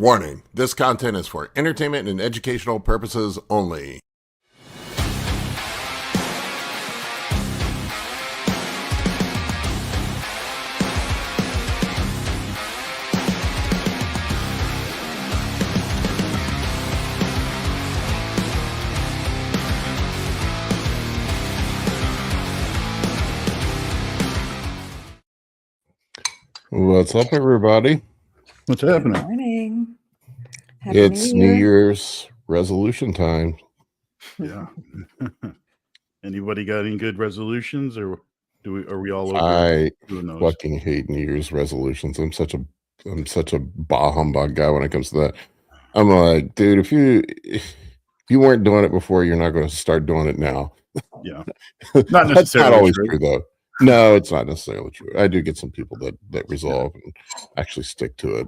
Warning, this content is for entertainment and educational purposes only. What's up, everybody? What's happening? Good morning. Happy It's New Year's resolution time. Yeah. Anybody got any good resolutions, or are we all over I doing those? fucking hate New Year's resolutions. I'm such a bah humbug guy when it comes to that. I'm like, dude, if you weren't doing it before, you're not going to start doing it now. Yeah. Not necessarily That's not always true. true, though. No, it's not necessarily true. I do get some people that resolve and actually stick to it.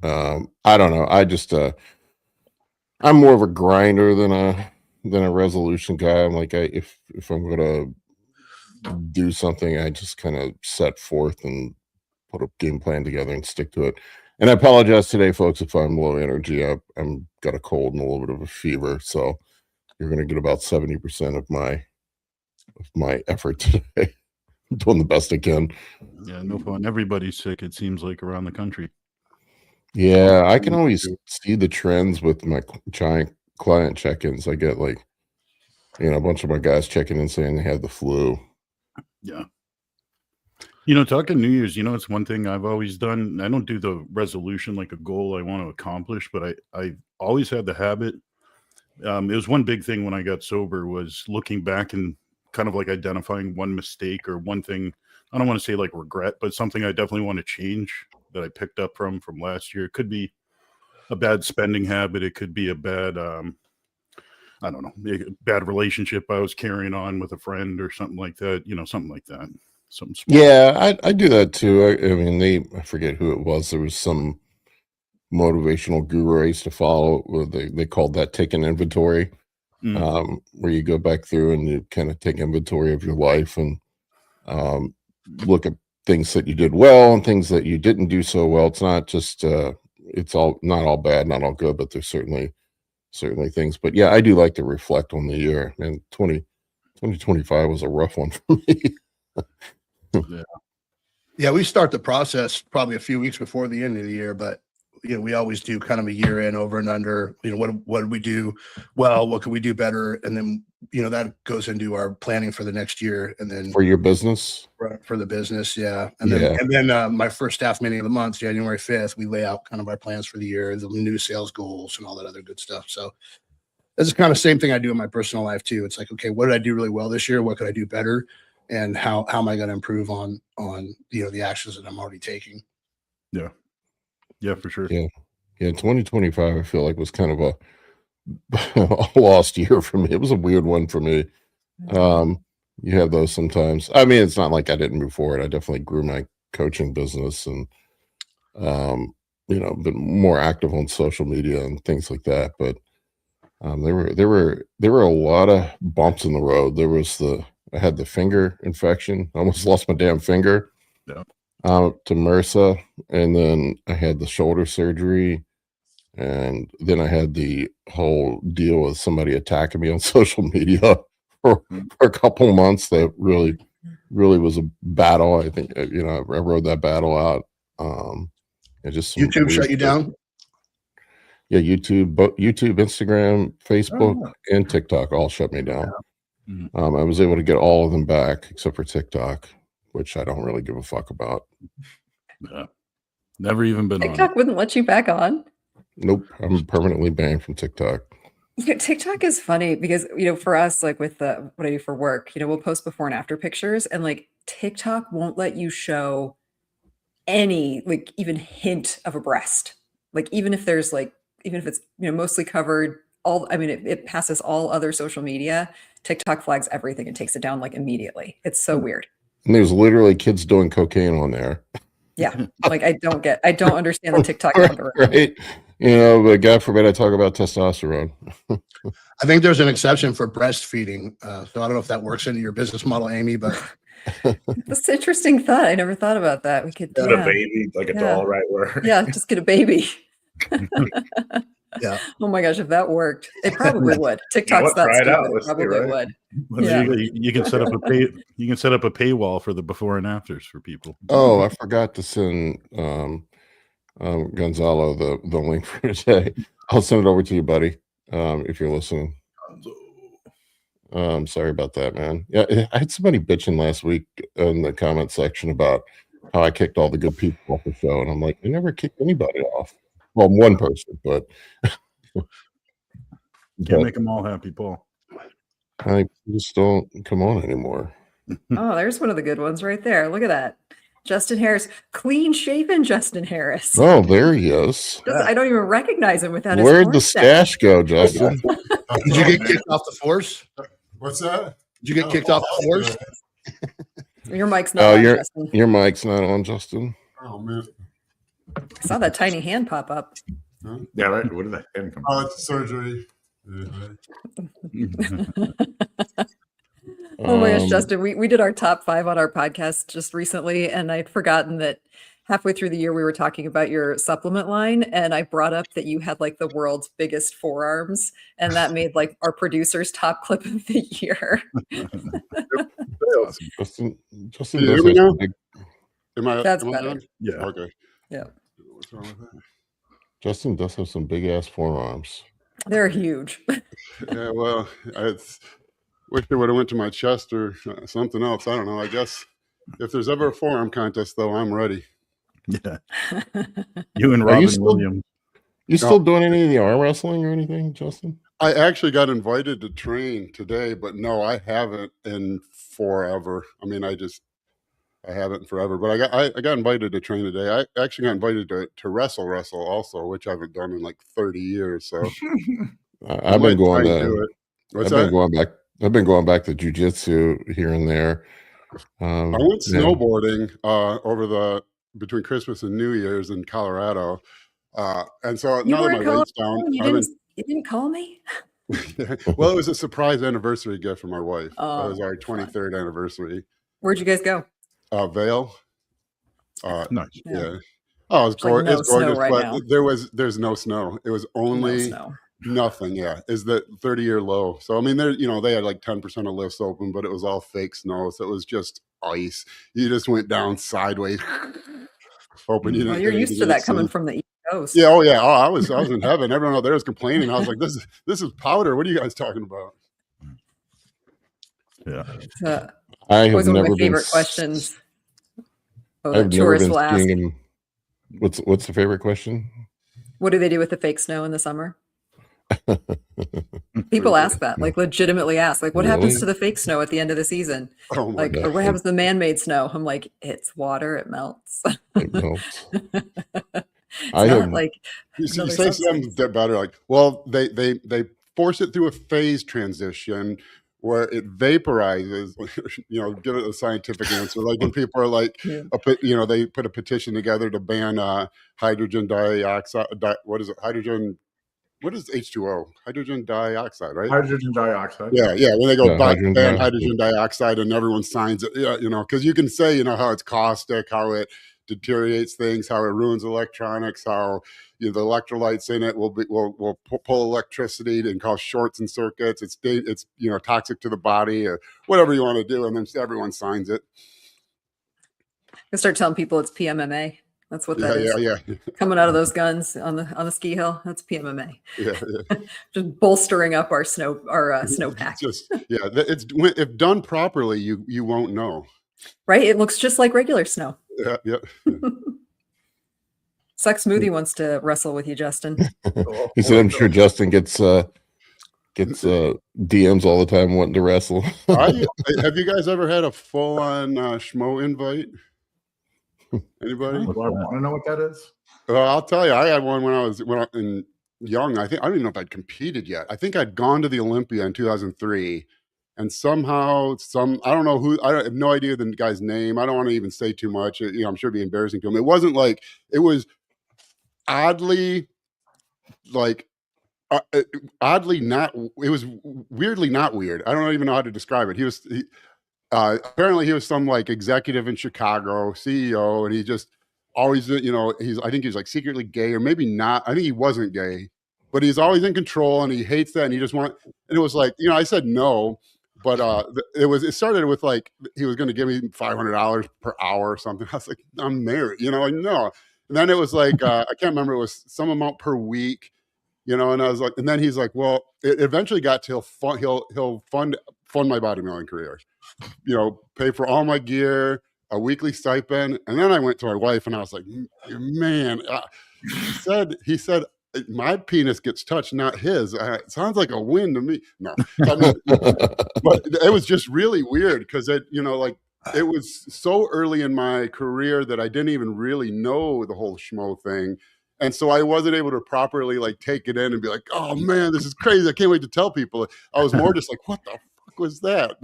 I don't know. I just I'm more of a grinder than a resolution guy. I'm like, if I'm gonna do something, I just kind of set forth and put a game plan together and stick to it. And I apologize today, folks, if I'm low energy. I'm got a cold and a little bit of a fever, so you're gonna get about 70% of my effort today. I'm doing the best I can. Yeah, no fun. Everybody's sick, it seems like, around the country. Yeah, I can always see the trends with my client check-ins. I get like, a bunch of my guys checking in saying they had the flu. Yeah. Talking New Year's, it's one thing I've always done. I don't do the resolution like a goal I want to accomplish, but I always had the habit. It was one big thing when I got sober was looking back and kind of like identifying one mistake or one thing. I don't want to say like regret, but something I definitely want to change that I picked up from last year. It could be a bad spending habit. It could be a bad, I don't know, a bad relationship I was carrying on with a friend or something like that. Something like that. Something small. Yeah, I do that too. I mean, I forget who it was. There was some motivational guru I used to follow. They called that taking inventory, where you go back through and you kind of take inventory of your life and look at things that you did well and things that you didn't do so well. It's not just it's all not all bad, not all good, but there's certainly things. But yeah, I do like to reflect on the year. And 2025 was a rough one for me. Yeah, we start the process probably a few weeks before the end of the year, but we always do kind of a year in, over and under. What did we do well? What could we do better? And then that goes into our planning for the next year, and then for your business, for the business, yeah. And then my first staff meeting of the month, January 5th, we lay out kind of our plans for the year, the new sales goals, and all that other good stuff. So this is kind of the same thing I do in my personal life too. It's like, okay, what did I do really well this year? What could I do better? And how am I going to improve on the actions that I'm already taking? Yeah, for sure. Yeah. 2025 I feel like was kind of a lost year for me. It was a weird one for me. You have those sometimes. I mean, it's not like I didn't move forward. I definitely grew my coaching business and been more active on social media and things like that. But there were a lot of bumps in the road. I had the finger infection. I almost lost my damn finger to MRSA. And then I had the shoulder surgery. And then I had the whole deal with somebody attacking me on social media for a couple months. That really was a battle. I think, I rode that battle out. YouTube shut you down? Yeah, YouTube, Instagram, Facebook, and TikTok all shut me down. I was able to get all of them back except for TikTok, which I don't really give a fuck about. Yeah. Never even been TikTok on. wouldn't let you back on? Nope. I'm permanently banned from TikTok. TikTok is funny because, for us, like with what I do for work, we'll post before and after pictures, and like TikTok won't let you show any, like, even hint of a breast. Like, even if it's, mostly covered, it passes all other social media. TikTok flags everything and takes it down like immediately. It's so weird. And there's literally kids doing cocaine on there. Yeah. Like, I don't understand the TikTok algorithm. Right. But God forbid I talk about testosterone. I think there's an exception for breastfeeding. So I don't know if that works into your business model, Amy, but that's an interesting thought. I never thought about that. We could get a baby, like a doll, right? Where just get a baby. Yeah. Oh my gosh, if that worked, it probably would. TikTok's that try it out. stupid. It Let's see, probably right? would. Well, Yeah. you can set up a paywall for the before and afters for people. Oh, I forgot to send Gonzalo the link for today. I'll send it over to you, buddy. If you're listening. Sorry about that, man. Yeah, I had somebody bitching last week in the comment section about how I kicked all the good people off the show, and I'm like, I never kicked anybody off. Well, one person, but Can't make them all happy, Paul. I just don't come on anymore. Oh, there's one of the good ones right there. Look at that. Justin Harris, clean shaven Justin Harris. Oh, there he is. I don't even recognize him without his Where'd the mustache. stash go, Justin? Did you get kicked off the force? What's that? Did you get kicked off the force? Your mic's not Oh, on, your Justin. your mic's not on, Justin. Oh man. I saw that tiny hand pop up. Yeah, right. Where did that hand come from? Oh, it's surgery. Oh my gosh, Um, Justin, we did our top 5 on our podcast just recently, and I'd forgotten that halfway through the year we were talking about your supplement line, and I brought up that you had like the world's biggest forearms, and that made like our producer's top clip of the year. Justin Can you does hear me have now? some big, That's am I better. done? Yeah. Okay. Yeah. What's wrong with that? Justin does have some big ass forearms. They're huge. Yeah, well, I wish they would have went to my chest or something else. I don't know. I guess if there's ever a forearm contest, though, I'm ready. Yeah. You and Are you Robin still- Williams. You still doing any of the arm wrestling or anything, Justin? I actually got invited to train today, but no, I haven't in forever. I mean, I haven't in forever. But I got invited to train today. I actually got invited to wrestle also, which I haven't done in like 30 years. So I've been going to do to. it. What's I've that? been going back. I've been going back to jujitsu here and there. I went yeah. snowboarding between Christmas and New Year's in Colorado, and so You now were that in my weight's down, You didn't call me? well, it was a surprise anniversary gift for my wife. Oh, it was our fun. 23rd anniversary. Where'd you guys go? Vail. Nice. Yeah. Oh, it's, It's like no it's gorgeous, snow right but now. there's no snow. It was No only snow. nothing. Yeah, is the 30-year low. So I mean, they had like 10% of lifts open, but it was all fake snow. So it was just ice. You just went down sideways, hoping you didn't. Well, you're get used to anything that coming seen. from the East Coast. Yeah. Oh yeah. Oh, I was in heaven. Everyone out there was complaining. I was like, this is powder. What are you guys talking about? Yeah. I have Always one of never my been. favorite questions. Oh, I've that never tourists been will ask. skiing. What's the favorite question? What do they do with the fake snow in the summer? People ask that, like legitimately ask, like, what happens Really? to the fake snow at the end of the season? Oh my Like, god. or what happens to the man-made snow? I'm like, it's water, it melts. It melts. It's I not have- like You another say substance. something that better, like, well, they force it through a phase transition where it vaporizes. Give it a scientific answer. Like when people are like, Yeah. they put a petition together to ban hydrogen dioxide. What is it? Hydrogen. What is H2O? Hydrogen dioxide, right? Hydrogen dioxide. Yeah. When they go Yeah, hydrogen ban dioxide. hydrogen dioxide and everyone signs it, because you can say, how it's caustic, how it deteriorates things, how it ruins electronics, how the electrolytes in it will pull electricity and cause shorts and circuits. It's toxic to the body or whatever you want to do, and then everyone signs it. I start telling people it's PMMA. That's what that is. Yeah. Coming out of those guns on the ski hill. That's PMMA. Yeah. Just bolstering up our snowpack. It's if done properly, you won't know. Right? It looks just like regular snow. Yeah. Suck Smoothie wants to wrestle with you, Justin. He said, "I'm sure Justin gets DMs all the time wanting to wrestle." Have you guys ever had a full-on schmo invite? Anybody? Do I want to know what that is? Well, I'll tell you, I had one when I was young. I don't even know if I'd competed yet. I think I'd gone to the Olympia in 2003, and somehow I don't know who. I have no idea the guy's name. I don't want to even say too much. I'm sure it'd be embarrassing to him. It wasn't like it was oddly like. Oddly not. It was weirdly not weird. I don't even know how to describe it. Apparently he was some like executive in Chicago, CEO, and he just always, you know, I think he's like secretly gay, or maybe not. I think he wasn't gay, but he's always in control and he hates that. And he just and it was like, you know, I said no, but it started with like, he was going to give me $500 per hour or something. I was like, I'm married, you know, like, no. And then it was like, I can't remember, it was some amount per week, you know, and I was like, and then he's like, well, it eventually got to he'll fund my bodybuilding career, you know, pay for all my gear, a weekly stipend. And then I went to my wife and I was like, man, he said, my penis gets touched, not his. It sounds like a win to me. No, I mean, but it was just really weird because it, you know, like it was so early in my career that I didn't even really know the whole schmo thing. And so I wasn't able to properly like take it in and be like, oh man, this is crazy. I can't wait to tell people. I was more just like, what the fuck was that?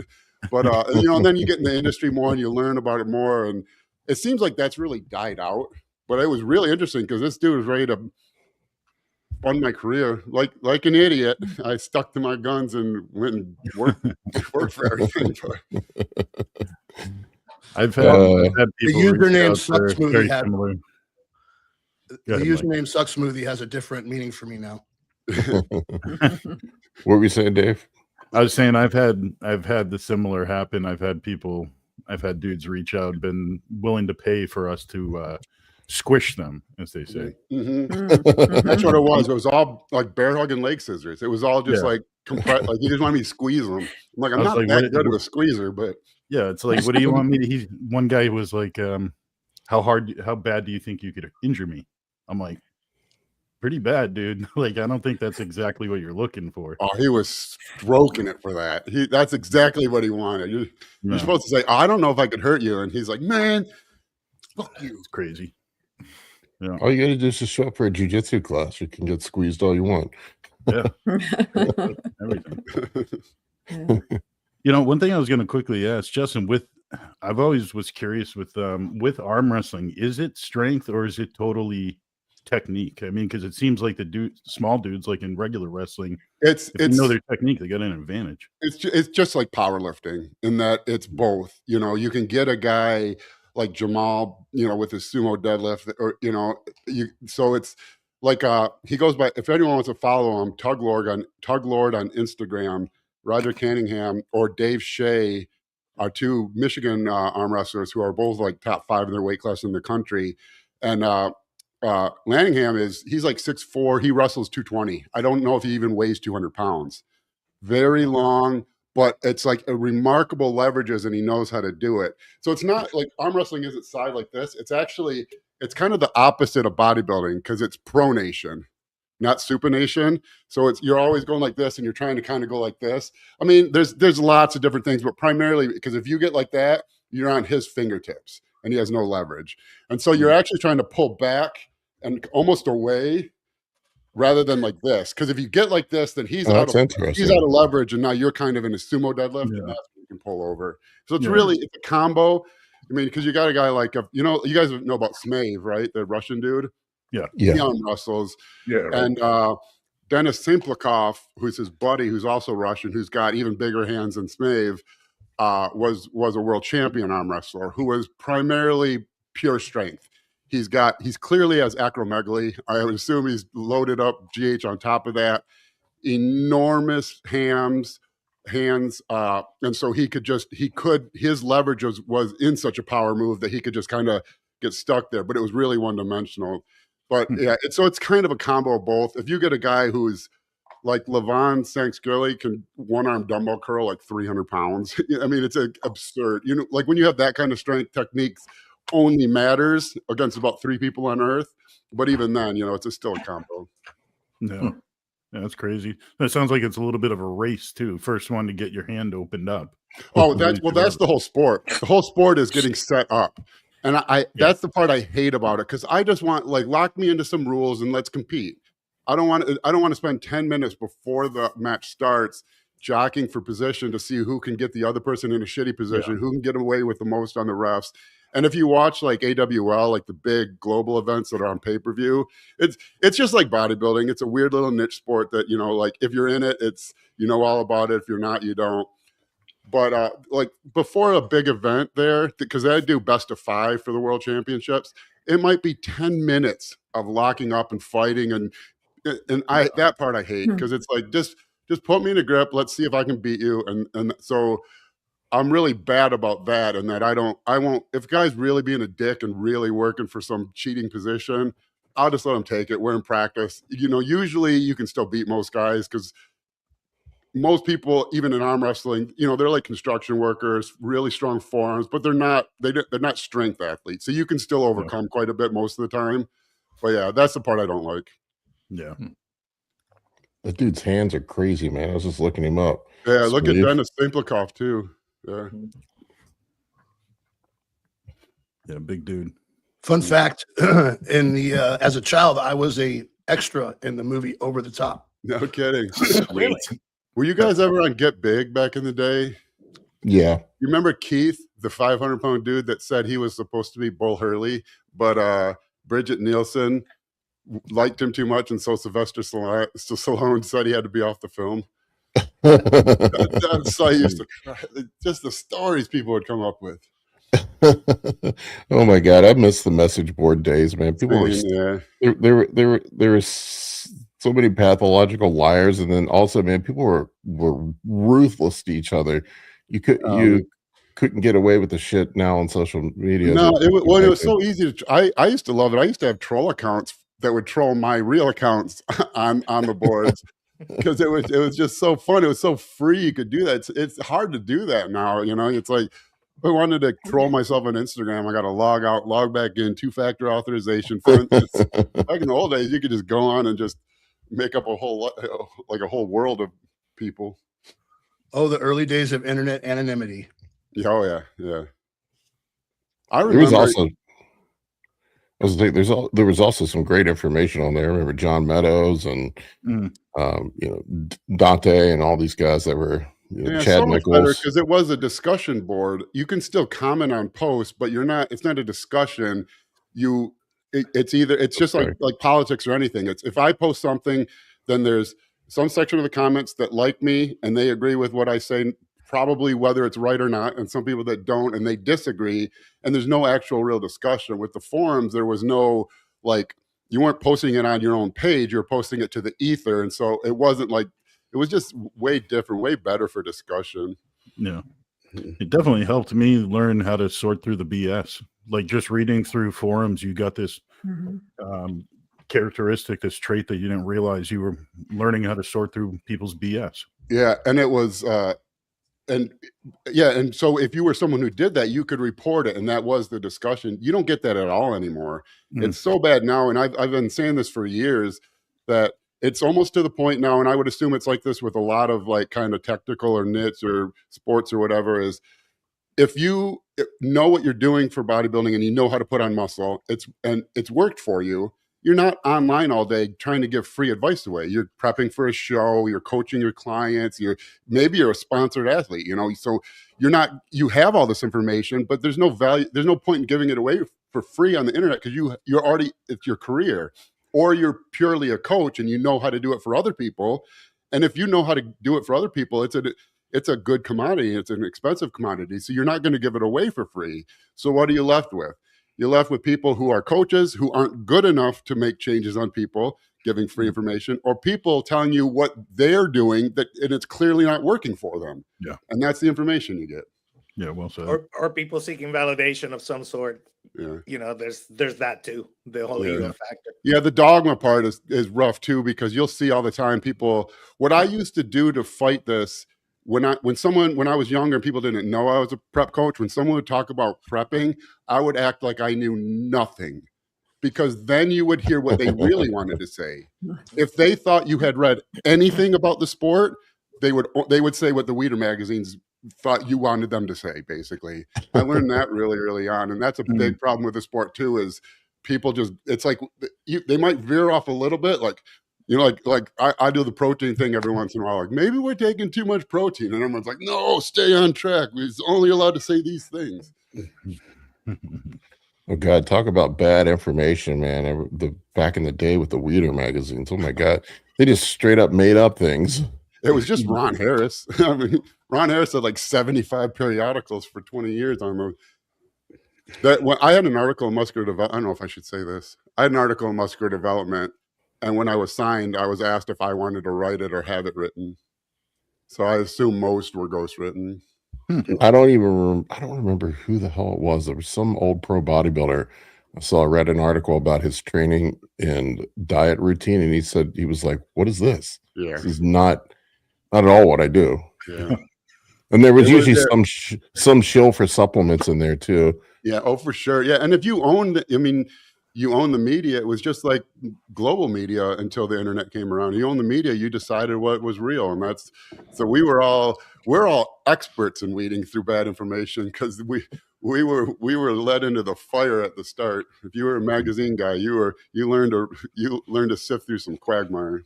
But, you know, and then you get in the industry more and you learn about it more. And it seems like that's really died out. But it was really interesting because this dude was ready to fund my career like an idiot. I stuck to my guns and went and worked for everything. I've had The people username Suck very Smoothie similar. the username Suck Smoothie has a different meaning for me now. What were you saying, Dave? I was saying I've had the similar happen. I've had dudes reach out, been willing to pay for us to squish them, as they say. That's what it was. It was all like bear hug and leg scissors. It was all just like compressed. Like, you just want me to squeeze them. I'm like, I'm not like, that good of a squeezer, but yeah, it's like, what do you want me to? One guy was like, how bad do you think you could injure me? I'm like, pretty bad, dude. Like, I don't think that's exactly what you're looking for. Oh, he was stroking it for that. That's exactly what he wanted. You're supposed to say, oh, I don't know if I could hurt you. And he's like, man, fuck you. It's crazy. Yeah. All you got to do is just show up for a jiu-jitsu class. You can get squeezed all you want. Yeah. Everything. Yeah. You know, one thing I was going to quickly ask Justin, I've always was curious with arm wrestling, is it strength or is it totally technique? I mean, because it seems like small dudes, like in regular wrestling, if you know their technique, they got an advantage. It's just like powerlifting in that it's both. You know, you can get a guy like Jamal, you know, with his sumo deadlift, or you know, so it's like he goes by, if anyone wants to follow him, Tug Lord on Instagram, Roger Canningham or Dave Shea are two Michigan arm wrestlers who are both like top 5 in their weight class in the country. And Lanningham he's like 6'4", he wrestles 220. I don't know if he even weighs 200 pounds. Very long, but it's like a remarkable leverages and he knows how to do it. So it's not like arm wrestling isn't side like this. It's kind of the opposite of bodybuilding because it's pronation, not supination. So you're always going like this and you're trying to kind of go like this. I mean, there's lots of different things, but primarily because if you get like that, you're on his fingertips and he has no leverage. And so you're actually trying to pull back and almost away rather than like this. Because if you get like this, then he's out of leverage and now you're kind of in a sumo deadlift and that's what you can pull over. So it's really it's a combo. I mean, because you got a guy like, you know, you guys know about Smaev, right? The Russian dude. Yeah. He arm wrestles. Yeah. Right. And Denis Simplikov, who's his buddy, who's also Russian, who's got even bigger hands than Smaev, was a world champion arm wrestler who was primarily pure strength. He's clearly has acromegaly. I would assume he's loaded up GH on top of that. Enormous hands. And so his leverage was in such a power move that he could just kind of get stuck there, but it was really one-dimensional. But yeah, it's kind of a combo of both. If you get a guy who's like Levon Sanskirli can one-arm dumbbell curl like 300 pounds. I mean, it's absurd. You know, like when you have that kind of strength, techniques only matters against about 3 people on earth. But even then, you know, it's still a combo. No. Yeah, that's crazy. That sounds like it's a little bit of a race too. First one to get your hand opened up. Oh, that's the whole sport. The whole sport is getting set up. And that's the part I hate about it, because I just want, like, lock me into some rules and let's compete. I don't want to spend 10 minutes before the match starts jockeying for position to see who can get the other person in a shitty position, who can get away with the most on the refs. And if you watch like AWL, like the big global events that are on pay-per-view, it's just like bodybuilding. It's a weird little niche sport that, you know, like if you're in it, you know all about it. If you're not, you don't. But like before a big event there, because I do best of 5 for the world championships, it might be 10 minutes of locking up and fighting, and that part I hate, because it's like just put me in a grip. Let's see if I can beat you. And so I'm really bad about that, and that I won't, if a guy's really being a dick and really working for some cheating position, I'll just let him take it. We're in practice. Usually you can still beat most guys, because most people, even in arm wrestling, they're like construction workers, really strong forearms, but they're not strength athletes. So you can still overcome quite a bit most of the time. But yeah, that's the part I don't like. Yeah. That dude's hands are crazy, man. I was just looking him up. Yeah, look at Denis Simplikov too. Yeah. Yeah, big dude. Fun fact: in the as a child, I was a extra in the movie Over the Top. No kidding. Really? Were you guys ever on Get Big back in the day? Yeah. You remember Keith, the 500-pound dude that said he was supposed to be Bull Hurley, but Bridget Nielsen liked him too much, and so Sylvester Stallone said he had to be off the film. That's so I used to cry. Just the stories people would come up with. Oh my God, I miss the message board days, man. People were there were so many pathological liars, and then also, man, people were ruthless to each other. You couldn't get away with the shit now on social media. No, it was so easy to. I used to love it. I used to have troll accounts that would troll my real accounts on the boards, because it was just so fun. It was so free. You could do that. It's hard to do that now. It's like, if I wanted to troll myself on Instagram, I got to log out, log back in, 2-factor authorization. Back in the old days, you could just go on and just make up a whole world of people. Oh, the early days of internet anonymity. Oh yeah. I remember. There was also. There was also some great information on there. I remember John Meadows and Dante and all these guys that were Chad so Nichols, because it was a discussion board. You can still comment on posts, but it's not a discussion. It's just like politics or anything. It's if I post something, then there's some section of the comments that like me and they agree with what I say, probably whether it's right or not, and some people that don't and they disagree, and there's no actual real discussion. With the forums, there was no, like, you weren't posting it on your own page, you're posting it to the ether, and so it wasn't like, it was just way different, way better for discussion. Yeah, it definitely helped me learn how to sort through the BS. Like, just reading through forums, you got this characteristic, this trait that you didn't realize you were learning how to sort through people's BS. Yeah, and it was and so if you were someone who did that, you could report it, and that was the discussion. You don't get that at all anymore. It's so bad now, and I've been saying this for years, that it's almost to the point now, and I would assume it's like this with a lot of like kind of technical or niche or sports or whatever, is if you know what you're doing for bodybuilding and you know how to put on muscle, it's worked for you, you're not online all day trying to give free advice away. You're prepping for a show, you're coaching your clients, maybe you're a sponsored athlete, so you have all this information, but there's no value, there's no point in giving it away for free on the internet, because you're already, it's your career, or you're purely a coach and you know how to do it for other people. And if you know how to do it for other people, it's a good commodity. It's an expensive commodity. So you're not going to give it away for free. So what are you left with? You're left with people who are coaches who aren't good enough to make changes on people, giving free information, or people telling you what they're doing and it's clearly not working for them. Yeah. And that's the information you get. Yeah, well said. Or people seeking validation of some sort. Yeah. There's that too. The whole ego factor. Yeah, the dogma part is rough too, because you'll see all the time people. What I used to do to fight this, when I was younger and people didn't know I was a prep coach, when someone would talk about prepping, I would act like I knew nothing, because then you would hear what they really wanted to say. If they thought you had read anything about the sport, they would say what the Weider magazines thought you wanted them to say, basically. I learned that really early on, and that's a big problem with the sport too, is people just, it's like they might veer off a little bit, like I do the protein thing every once in a while, like maybe we're taking too much protein, and everyone's like, no, stay on track, we're only allowed to say these things. Oh God, talk about bad information, man. Back in the day with the Weider magazines, oh my God, they just straight up made up things. It was just Ron Harris. I mean, Ron Harris had like 75 periodicals for 20 years almost. That when I had an article in Muscular Development, I don't know if I should say this. I had an article in Muscular Development, and when I was signed, I was asked if I wanted to write it or have it written. So I assume most were ghostwritten. I don't remember who the hell it was. There was some old pro bodybuilder. I read an article about his training and diet routine, and he said, he was like, "What is this? Yeah, This is not at all what I do." yeah, And there was It was usually there. some shill for supplements in there too. yeah. Oh, for sure. Yeah, and if you owned, I mean, you own the media. It was just like global media until the internet came around. You own the media. You decided what was real, and that's so we're all experts in weeding through bad information because we were led into the fire at the start. If you were a magazine guy, you learned to sift through some quagmire.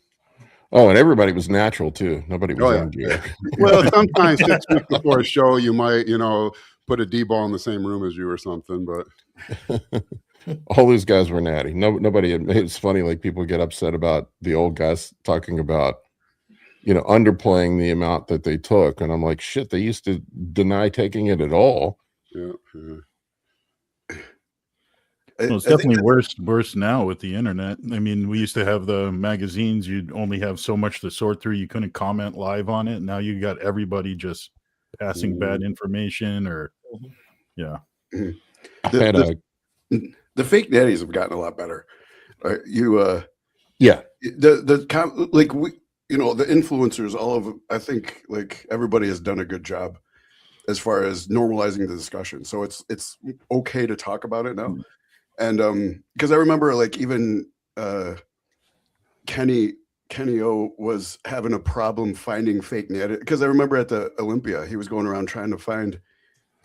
Oh, and everybody was natural too. Nobody was Oh, yeah. on gear. Well, sometimes 6 weeks before a show, you might put a D-ball in the same room as you or something, but. All these guys were natty. Nobody. It's funny. Like people get upset about the old guys talking about, underplaying the amount that they took, and I'm like, shit. They used to deny taking it at all. Yeah. Well, it's definitely worse now with the internet. I mean, we used to have the magazines. You'd only have so much to sort through. You couldn't comment live on it. Now you got everybody just passing bad information or, yeah. I had a The fake natties have gotten a lot better. yeah. The influencers, all of them, I think like everybody has done a good job as far as normalizing the discussion. So it's okay to talk about it now. And because I remember like even Kenny O was having a problem finding fake natty, because I remember at the Olympia he was going around trying to find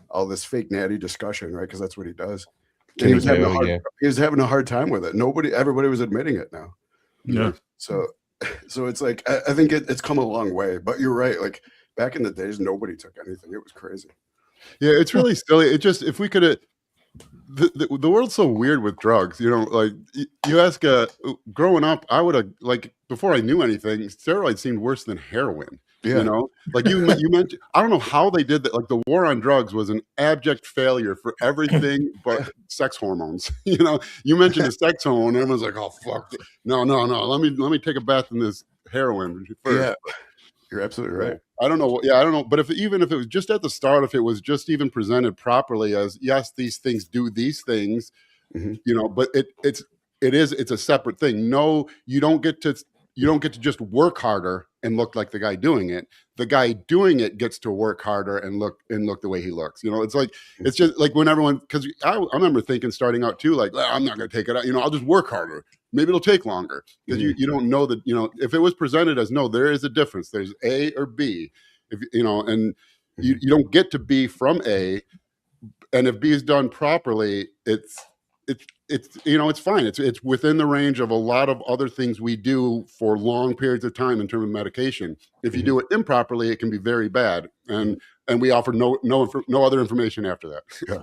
all this fake natty discussion, right? Because that's what he does. And he was having a hard time with it. Everybody was admitting it now. Yeah. So it's like I think it's come a long way. But you're right. Like back in the days, nobody took anything. It was crazy. Yeah, it's really silly. It just if we could. The world's so weird with drugs. Like you ask. Growing up, I would have before I knew anything, steroids seemed worse than heroin. Yeah. Like you mentioned, I don't know how they did that. Like the war on drugs was an abject failure for everything but sex hormones. You mentioned the sex hormone, and everyone's like, "Oh fuck, no. Let me take a bath in this heroin first." Yeah, you're absolutely right. I don't know. Yeah, I don't know. But even if it was just at the start, if it was just even presented properly as yes, these things do these things, but it's a separate thing. No, you don't get to just work harder and look like the guy doing it. The guy doing it gets to work harder and look the way he looks. It's like it's just like when everyone, because I remember thinking starting out too, like I'm not going to take it out. I'll just work harder. Maybe it'll take longer because you don't know that. If it was presented as no, there is a difference. There's A or B. If and you don't get to B from A, and if B is done properly, it's fine. It's within the range of a lot of other things we do for long periods of time in terms of medication. If you do it improperly, it can be very bad, and we offer no other information after that. Yeah.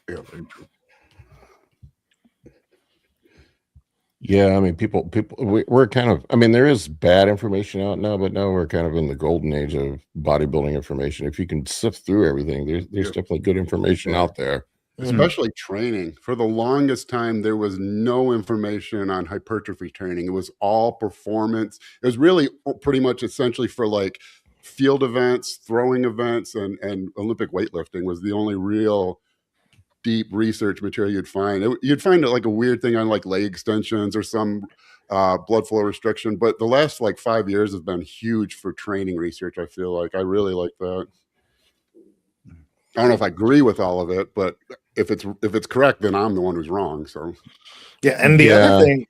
Very true. Yeah, I mean, people, we're kind of, I mean, there is bad information out now, but now we're kind of in the golden age of bodybuilding information. If you can sift through everything, there's definitely good information out there. Especially training. For the longest time, there was no information on hypertrophy training. It was all performance. It was really pretty much essentially for like field events, throwing events, and Olympic weightlifting was the only real deep research material you'd find. You'd find it like a weird thing on like leg extensions or some blood flow restriction. But the last 5 years has been huge for training research. I feel like I really like that. I don't know if I agree with all of it, but if it's correct, then I'm the one who's wrong. So yeah, and the other thing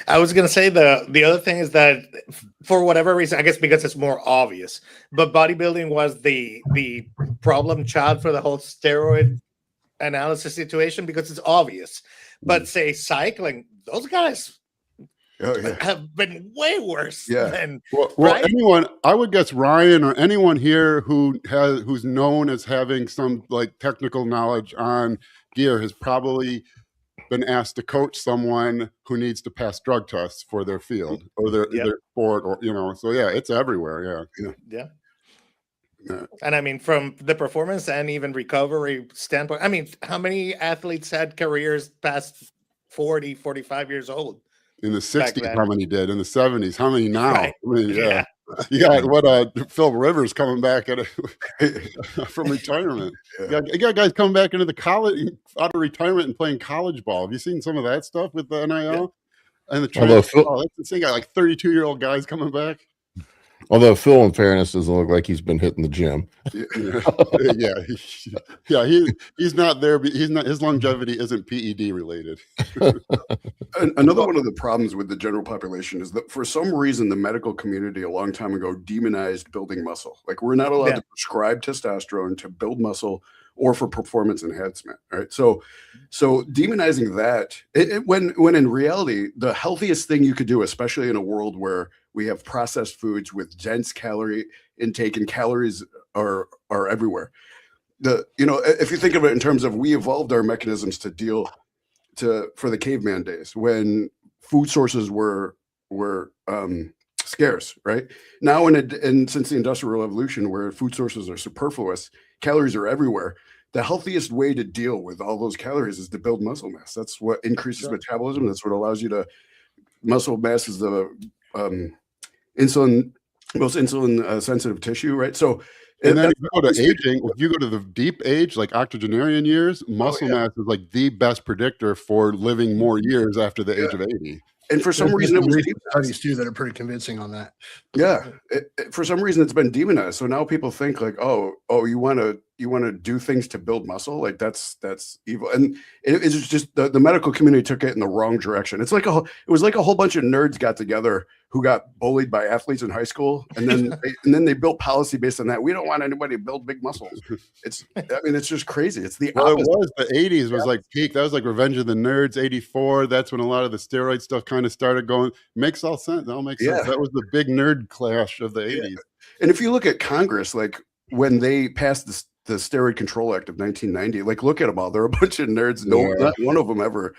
I was gonna say, the other thing is that for whatever reason, I guess because it's more obvious, but bodybuilding was the problem child for the whole steroid analysis situation because it's obvious. But say cycling, those guys have been way worse than right? Anyone, I would guess Ryan or anyone here who's known as having some technical knowledge on gear has probably been asked to coach someone who needs to pass drug tests for their field or their sport, or so yeah, it's everywhere. Yeah. And I mean, from the performance and even recovery standpoint, I mean, how many athletes had careers past 40, 45 years old? In the Back 60s, then. how many did? In the 70s, how many now? Right. I mean, Yeah. You got what Phil Rivers coming back from retirement. Yeah. You got guys coming back into the college out of retirement and playing college ball. Have you seen some of that stuff with the NIL and the Although transfer? Oh, that's insane. Got like 32-year-old guys coming back. Although Phil, in fairness, doesn't look like he's been hitting the gym. He's not there. But he's not. His longevity isn't PED related. Another one of the problems with the general population is that for some reason the medical community a long time ago demonized building muscle. Like we're not allowed to prescribe testosterone to build muscle or for performance enhancement. Right. So demonizing that when in reality the healthiest thing you could do, especially in a world where we have processed foods with dense calorie intake and calories are everywhere. If you think of it in terms of we evolved our mechanisms to deal for the caveman days when food sources were scarce, right? Now and since the Industrial Revolution, where food sources are superfluous, calories are everywhere. The healthiest way to deal with all those calories is to build muscle mass. That's what increases metabolism. That's what allows you to. Muscle mass is the most insulin sensitive tissue, right? So, and then if you go to aging, if you go to the deep age, like octogenarian years, muscle mass is like the best predictor for living more years after the age of 80. And for some reason, it was studies too that are pretty convincing on that. Yeah, for some reason, it's been demonized. So now people think like, oh, you want to do things to build muscle, like that's evil. And it's just the medical community took it in the wrong direction. It was like a whole bunch of nerds got together who got bullied by athletes in high school, and then they built policy based on that. We don't want anybody to build big muscles. It's just crazy. It's the opposite. It was the 80s was like peak. That was like Revenge of the Nerds, 84. That's when a lot of the steroid stuff kind of started going. Makes all sense. That all makes sense. That was the big nerd clash of the 80s. And if you look at Congress, like when they passed the Steroid Control Act of 1990, like look at them all. They're a bunch of nerds. Not one of them ever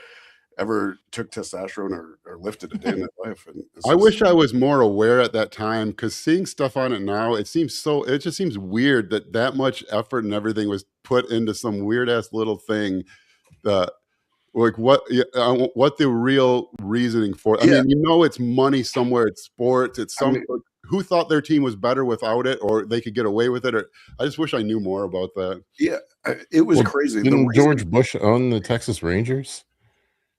took testosterone or lifted a day in their life. And I wish I was more aware at that time, because seeing stuff on it now, it just seems weird that much effort and everything was put into some weird ass little thing that. Like what the real reasoning for? I mean, it's money somewhere. It's sports. It's who thought their team was better without it, or they could get away with it. Or I just wish I knew more about that. Yeah, it was crazy. Didn't George Bush own the Texas Rangers?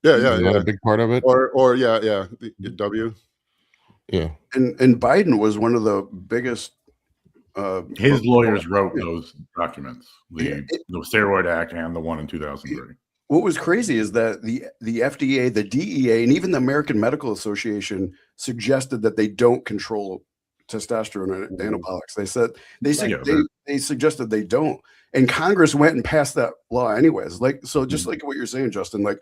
Yeah, a big part of it. Or the W. Yeah, and Biden was one of the biggest. His lawyers wrote those documents, the Steroid Act and the one in 2003. What was crazy is that the FDA, the DEA, and even the American Medical Association suggested that they don't control testosterone and anabolics. They suggested they don't, and Congress went and passed that law anyways. Just like what you're saying, Justin. Like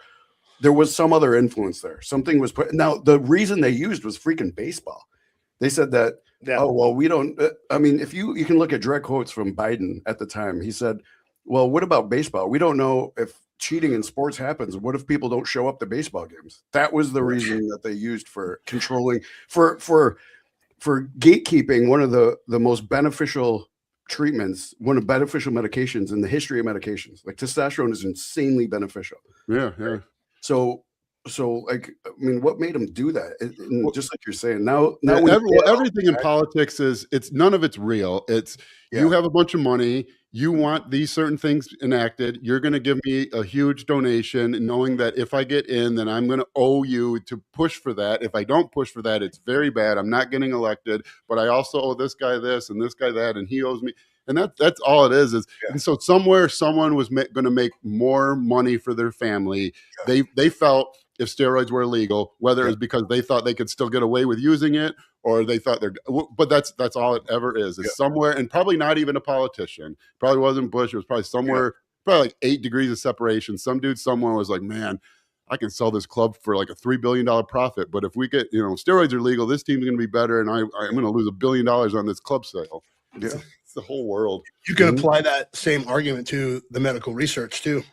there was some other influence there. Something was put. Now the reason they used was freaking baseball. They said that. Oh well, we don't. I mean, if you can look at direct quotes from Biden at the time, he said, "Well, what about baseball? We don't know if cheating in sports happens. What if people don't show up to baseball games?" That was the reason that they used for controlling, for gatekeeping one of the most beneficial treatments, one of beneficial medications in the history of medications. Like testosterone is insanely beneficial. Yeah. So like, I mean, what made them do that? And just like you're saying, now everything in politics is none of it's real. It's you have a bunch of money. You want these certain things enacted. You're going to give me a huge donation, knowing that if I get in, then I'm going to owe you to push for that. If I don't push for that, it's very bad. I'm not getting elected, but I also owe this guy this and this guy that, and he owes me. And that's all it is. And so somewhere someone was going to make more money for their family. They felt if steroids were illegal, whether it was because they thought they could still get away with using it, or they thought but that's all it ever is. It's somewhere, and probably not even a politician. Probably wasn't Bush. It was probably somewhere, probably like 8 degrees of separation. Some dude somewhere was like, man, I can sell this club for like a $3 billion profit. But if we get, steroids are legal, this team's going to be better, and I'm going to lose $1 billion on this club sale. Yeah. It's the whole world. You can apply that same argument to the medical research too.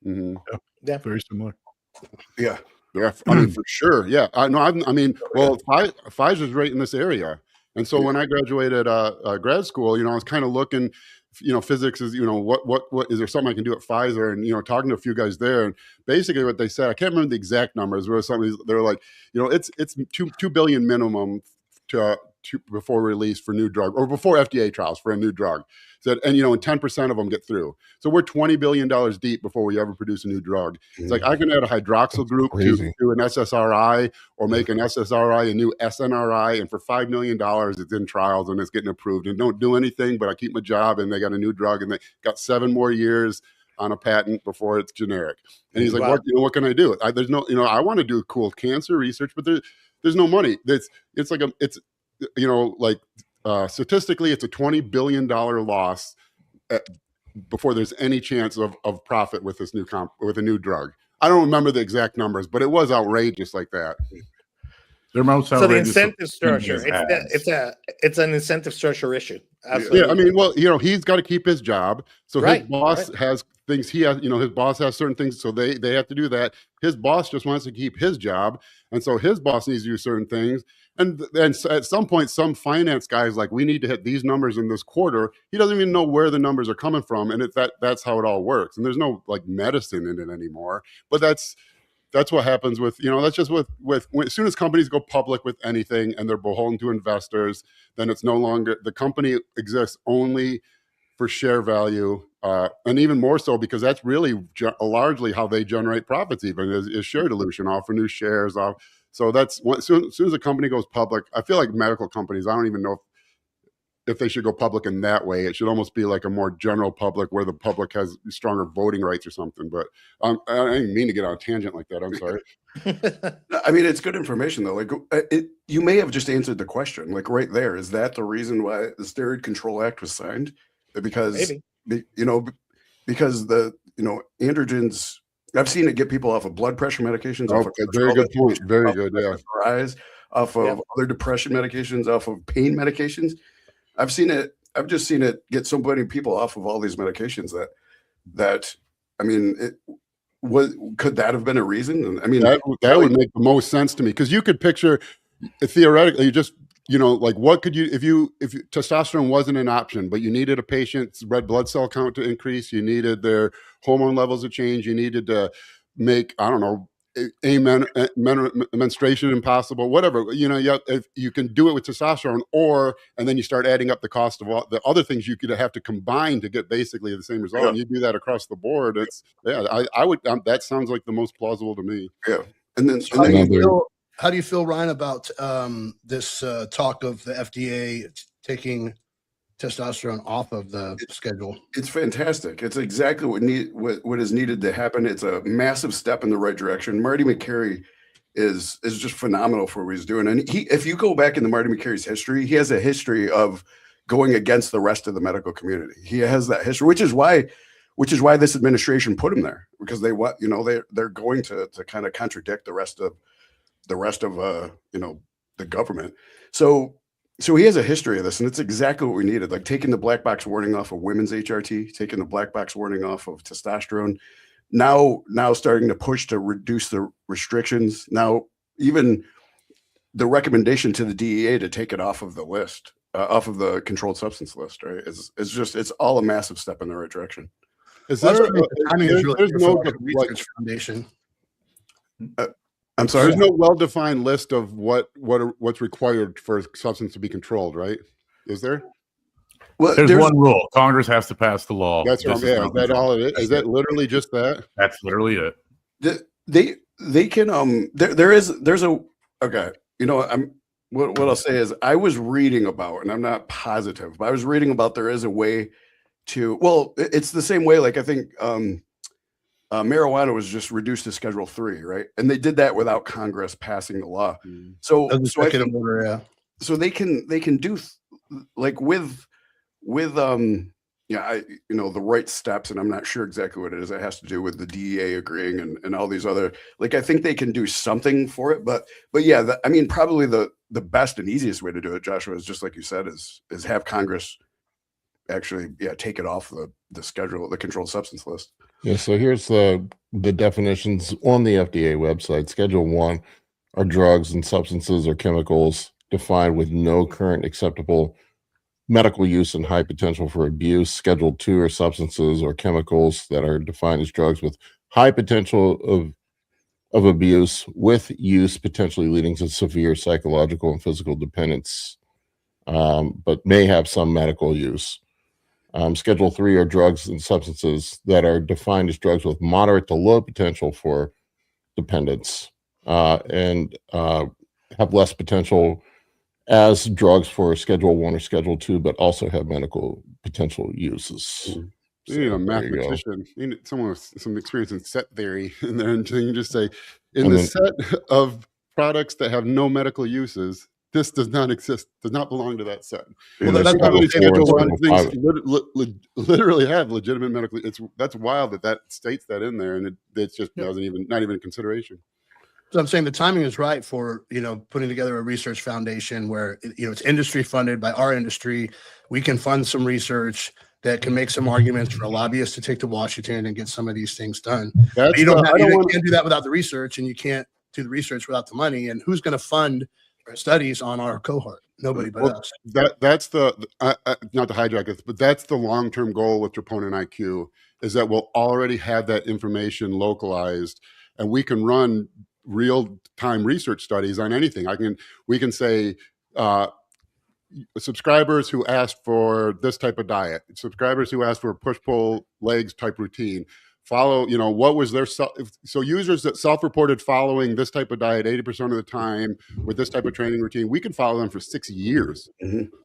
Mm-hmm. Yeah, very similar. Yeah. I mean, for sure. Yeah. Pfizer's right in this area. And so when I graduated grad school, I was kind of looking, physics is, what is there something I can do at Pfizer? And, talking to a few guys there, and basically what they said, I can't remember the exact numbers. There was something, they're like, it's 2 billion minimum to before release for new drug, or before FDA trials for a new drug. And 10% of them get through. So we're $20 billion deep before we ever produce a new drug. It's like I can add a hydroxyl group to an SSRI, or make an SSRI a new SNRI, and for $5 million it's in trials and it's getting approved, and don't do anything, but I keep my job, and they got a new drug, and they got 7 more years on a patent before it's generic. And he's like, what can I do? There's no, I want to do cool cancer research, but there's no money. Statistically, it's a $20 billion loss before there's any chance of profit with this with a new drug. I don't remember the exact numbers, but it was outrageous like that. They're most so the outrageous incentive structure, it's an incentive structure issue. Absolutely. Yeah, I mean, well, he's got to keep his job. So his boss has things he has, his boss has certain things, so they have to do that. His boss just wants to keep his job, and so his boss needs to do certain things. And then at some point, some finance guy is like, we need to hit these numbers in this quarter. He doesn't even know where the numbers are coming from, and that's how it all works. And there's no like medicine in it anymore. But that's what happens with, that's just with as soon as companies go public with anything and they're beholden to investors, then it's no longer, the company exists only for share value, and even more so because that's really largely how they generate profits. Even is share dilution, offer new shares off. So that's as soon as a company goes public, I feel like medical companies, I don't even know if they should go public in that way. It should almost be like a more general public where the public has stronger voting rights or something. But I didn't mean to get on a tangent like that. I'm sorry. I mean, it's good information though. Like you may have just answered the question, like right there. Is that the reason why the Steroid Control Act was signed? Because, because the, androgens, I've seen it get people off of blood pressure medications. Oh, very good point. Very good. Yeah. Off of other depression medications, off of pain medications. I've just seen it get so many people off of all these medications that I mean, could that have been a reason? I mean, that would make the most sense to me, because you could picture theoretically, you just, like what could you, if testosterone wasn't an option, but you needed a patient's red blood cell count to increase, you needed their hormone levels to change, you needed to make, I don't know, menstruation impossible, whatever, if you can do it with testosterone, and then you start adding up the cost of all the other things you could have to combine to get basically the same result. And you do that across the board. I would, that sounds like the most plausible to me. Yeah. And then, how do you feel, Ryan, about this talk of the FDA taking testosterone off of the schedule? It's fantastic. It's exactly what is needed to happen. It's a massive step in the right direction. Marty Makary is just phenomenal for what he's doing. And if you go back into Marty Makary's history, he has a history of going against the rest of the medical community. He has that history, which is why this administration put him there, because they're going to kind of contradict the rest of the government. So he has a history of this, and it's exactly what we needed, like taking the black box warning off of women's HRT, taking the black box warning off of testosterone, now starting to push to reduce the restrictions. Now, even the recommendation to the DEA to take it off of the list, off of the controlled substance list, right? It's all a massive step in the right direction. Is there there's no research foundation? I'm sorry. There's no well-defined list of what's required for a substance to be controlled, right? Is there? Well, there's one rule: Congress has to pass the law. That's right. Yeah, is that all it is? Is that literally just that? That's literally it. They can there's a okay. What I'll say is I was reading about, and I'm not positive, but I was reading about there is a way to. Well, it's the same way. Like I think. Marijuana was just reduced to Schedule 3, right? And they did that without Congress passing the law. So they can do like with the right steps, and I'm not sure exactly what it is. It has to do with the DEA agreeing and all these other, like, I think they can do something for it, but yeah, I mean, probably the best and easiest way to do it, Joshua, is just like you said, is have Congress actually take it off the schedule, the controlled substance list. Yeah, so here's the definitions on the FDA website. Schedule 1 are drugs and substances or chemicals defined with no current acceptable medical use and high potential for abuse. Schedule 2 are substances or chemicals that are defined as drugs with high potential of abuse, with use potentially leading to severe psychological and physical dependence, but may have some medical use. Schedule 3 are drugs and substances that are defined as drugs with moderate to low potential for dependence, and have less potential as drugs for Schedule 1 or Schedule 2, but also have medical potential uses. You need a mathematician. You need someone with some experience in set theory in there, and you can just say, in the set of products that have no medical uses, this does not exist, does not belong to that set. Well, that's probably Schedule 1 things literally have legitimate medical. That's wild that states that in there, and it's just not even a consideration. So I'm saying the timing is right for, putting together a research foundation where, it's industry funded by our industry. We can fund some research that can make some arguments for a lobbyist to take to Washington and get some of these things done. But you can't do that without the research, and you can't do the research without the money. And who's going to fund studies on our cohort? Nobody but us. That's not to hijack it, but that's the long-term goal with Troponin IQ, is that we'll already have that information localized, and we can run real-time research studies on anything. We can say subscribers who asked for this type of diet, subscribers who asked for a push-pull legs type routine, follow, what was their so users that self-reported following this type of diet 80% of the time with this type of training routine, we can follow them for 6 years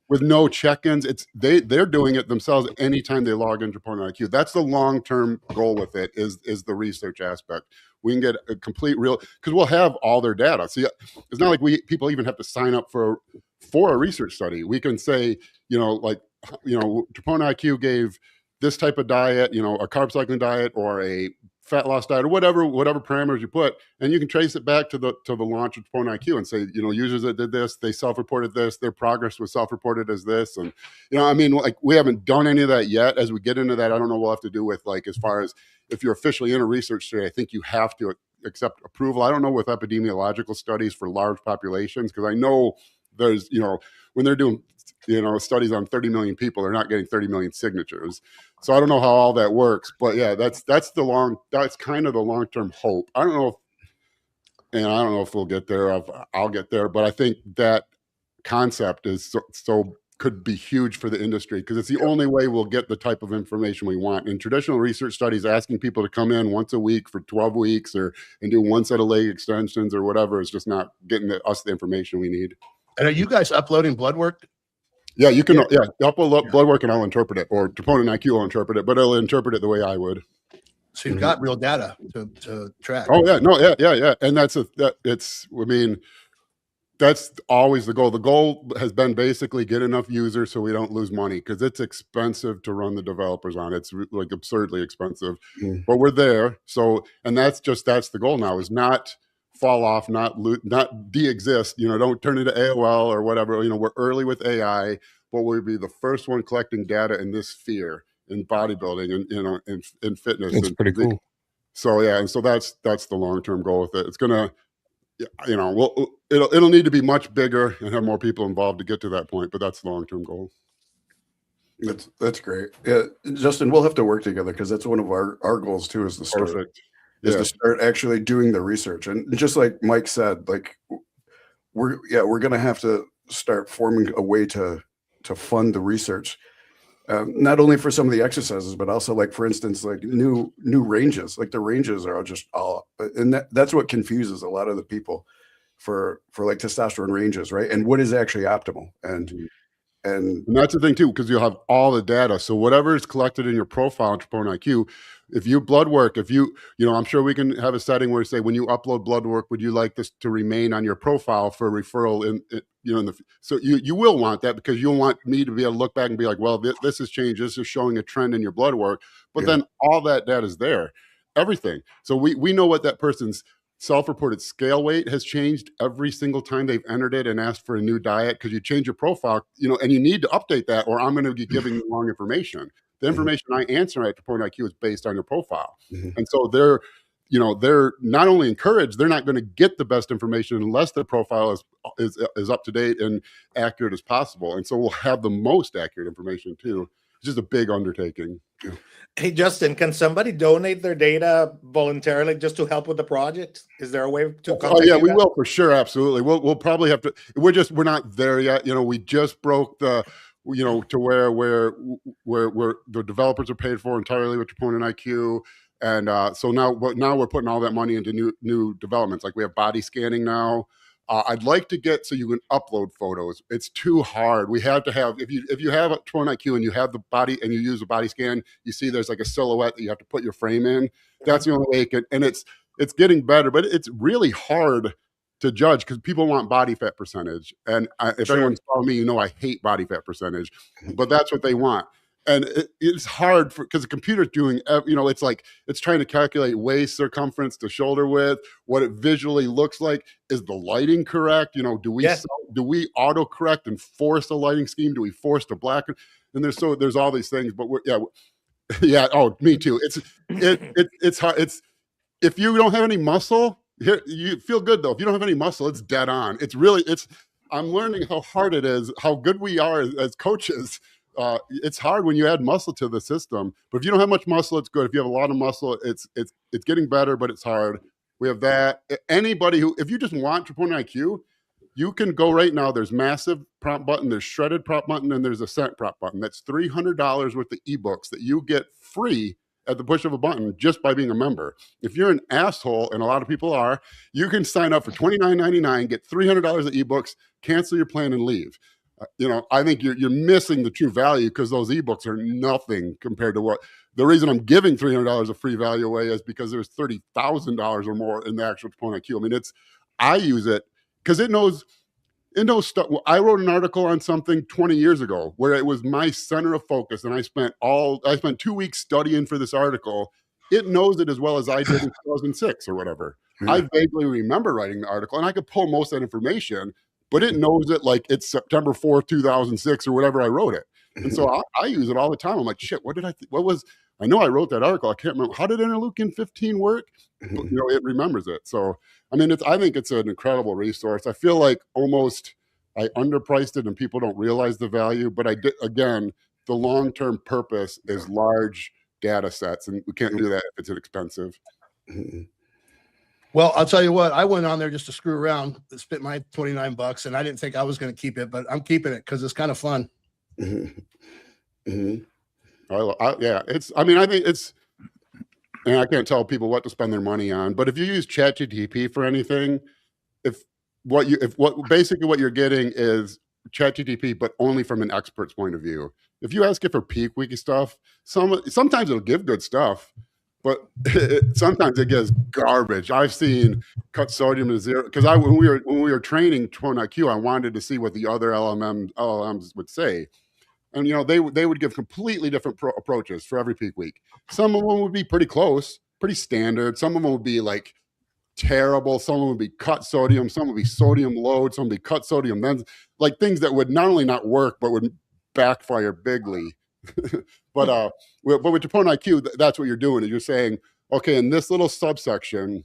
with no check-ins. They're doing it themselves anytime they log into Troponin IQ. That's the long-term goal with it, is the research aspect. We can get a complete because we'll have all their data. See, it's not like people even have to sign up for a research study. We can say, Troponin IQ gave this type of diet, a carb cycling diet or a fat loss diet or whatever parameters you put, and you can trace it back to the launch of Troponin IQ and say, users that did this, they self-reported this, their progress was self-reported as this. And, we haven't done any of that yet. As we get into that, I don't know what we'll have to do with, as far as if you're officially in a research study, I think you have to accept approval. I don't know with epidemiological studies for large populations, because I know there's, when they're doing, studies on 30 million people, they're not getting 30 million signatures. So I don't know how all that works, but yeah, that's kind of the long-term hope. I don't know if we'll get there. I'll get there, but I think that concept is so could be huge for the industry, because it's the only way we'll get the type of information we want. In traditional research studies, asking people to come in once a week for 12 weeks and do one set of leg extensions or whatever is just not getting us the information we need. And are you guys uploading blood work? Yeah, you can. Yeah, upload blood work and I'll interpret it, or Troponin IQ will interpret it, but it'll interpret it the way I would. So you've got real data to track. Oh yeah, no, yeah, and that's always the goal. The goal has been basically get enough users so we don't lose money, because it's expensive to run the developers on. It's absurdly expensive, but we're there. So, and that's the goal now, is not fall off, not de-exist, don't turn into AOL or whatever. We're early with AI, but we'll be the first one collecting data in this sphere, in bodybuilding and in fitness. It's pretty cool. So yeah, and so that's the long-term goal with it. It's gonna, it'll need to be much bigger and have more people involved to get to that point, but that's the long-term goal. That's great. Yeah, Justin, we'll have to work together, because that's one of our goals too, is to start actually doing the research. And just like Mike said, we're going to have to start forming a way to fund the research, not only for some of the exercises, but also, for instance, new ranges. The ranges are just and that's what confuses a lot of the people for testosterone ranges, right? And what is actually optimal. And that's the thing too, because you'll have all the data. So whatever is collected in your profile in Troponin IQ, if you blood work, I'm sure we can have a setting where you say, when you upload blood work, would you like this to remain on your profile for referral so you will want that, because you'll want me to be able to look back and be like, well, this has changed. This is showing a trend in your blood work, but then all that data is there, everything. So we know what that person's self-reported scale weight has changed every single time they've entered it and asked for a new diet, because you change your profile, and you need to update that, or I'm going to be giving the wrong information. The information I answer at Troponin IQ is based on your profile. And so they're not only encouraged, they're not going to get the best information unless their profile is up to date and accurate as possible. And so we'll have the most accurate information too. It's just a big undertaking. Hey, Justin, can somebody donate their data voluntarily just to help with the project? Is there a way to? Oh yeah, we will for sure. Absolutely. We'll probably have to. We're not there yet. We just broke the, to where the developers are paid for entirely with Troponin IQ. And so now we're putting all that money into new developments. Like we have body scanning now. I'd like to get so you can upload photos. It's too hard. We have to have, if you have a Troponin IQ and you have the body and you use a body scan, you see there's like a silhouette that you have to put your frame in. That's the only way it can, and it's getting better, but it's really hard to judge because people want body fat percentage. And if anyone's following me, I hate body fat percentage, but that's what they want. And it's hard because the computer's doing, it's like it's trying to calculate waist circumference to shoulder width, what it visually looks like. Is the lighting correct? Do we auto correct and force a lighting scheme? Do we force the black? And there's all these things, but yeah. Oh, me too. It's hard. If you don't have any muscle, you feel good though. If you don't have any muscle, it's dead on. I'm learning how hard it is, how good we are as coaches. It's hard when you add muscle to the system, but if you don't have much muscle, it's good. If you have a lot of muscle, it's getting better, but it's hard. We have that. Anybody if you just want Troponin IQ, you can go right now. There's massive prompt button, there's shredded prompt button, and there's a cent prompt button. That's $300 worth of ebooks that you get free at the push of a button just by being a member. If you're an asshole, and a lot of people are, you can sign up for $29.99, get $300 of ebooks, cancel your plan, and leave. I think you're missing the true value because those ebooks are nothing compared to the reason I'm giving $300 of free value away is because there's $30,000 or more in the actual Troponin IQ. I mean, I use it because it knows stuff. I wrote an article on something 20 years ago where it was my center of focus, and I spent 2 weeks studying for this article. It knows it as well as I did in 2006 or whatever. I vaguely remember writing the article, and I could pull most of that information, but it knows it like it's September 4th, 2006 or whatever I wrote it. And so I use it all the time. I'm like, shit, I know I wrote that article. I can't remember. How did interleukin 15 work? It remembers it. So, I mean, I think it's an incredible resource. I feel like almost I underpriced it and people don't realize the value, but again, the long-term purpose is large data sets, and we can't do that if it's inexpensive. Well, I'll tell you what, I went on there just to screw around, spent my $29, and I didn't think I was going to keep it, but I'm keeping it because it's kind of fun. Yeah, I think it's, and I can't tell people what to spend their money on, but if you use ChatGPT for anything, basically what you're getting is ChatGPT, but only from an expert's point of view. If you ask it for peak wiki stuff, sometimes it'll give good stuff, but sometimes it gives garbage. I've seen cut sodium to zero because when we were training Troponin IQ, I wanted to see what the other LLMs would say, and they would give completely different approaches for every peak week. Some of them would be pretty close, pretty standard. Some of them would be like terrible. Some of them would be cut sodium. Some would be sodium load. Some would be cut sodium. Then like things that would not only not work but would backfire bigly. But with Troponin IQ, that's what you're doing is you're saying, okay, in this little subsection,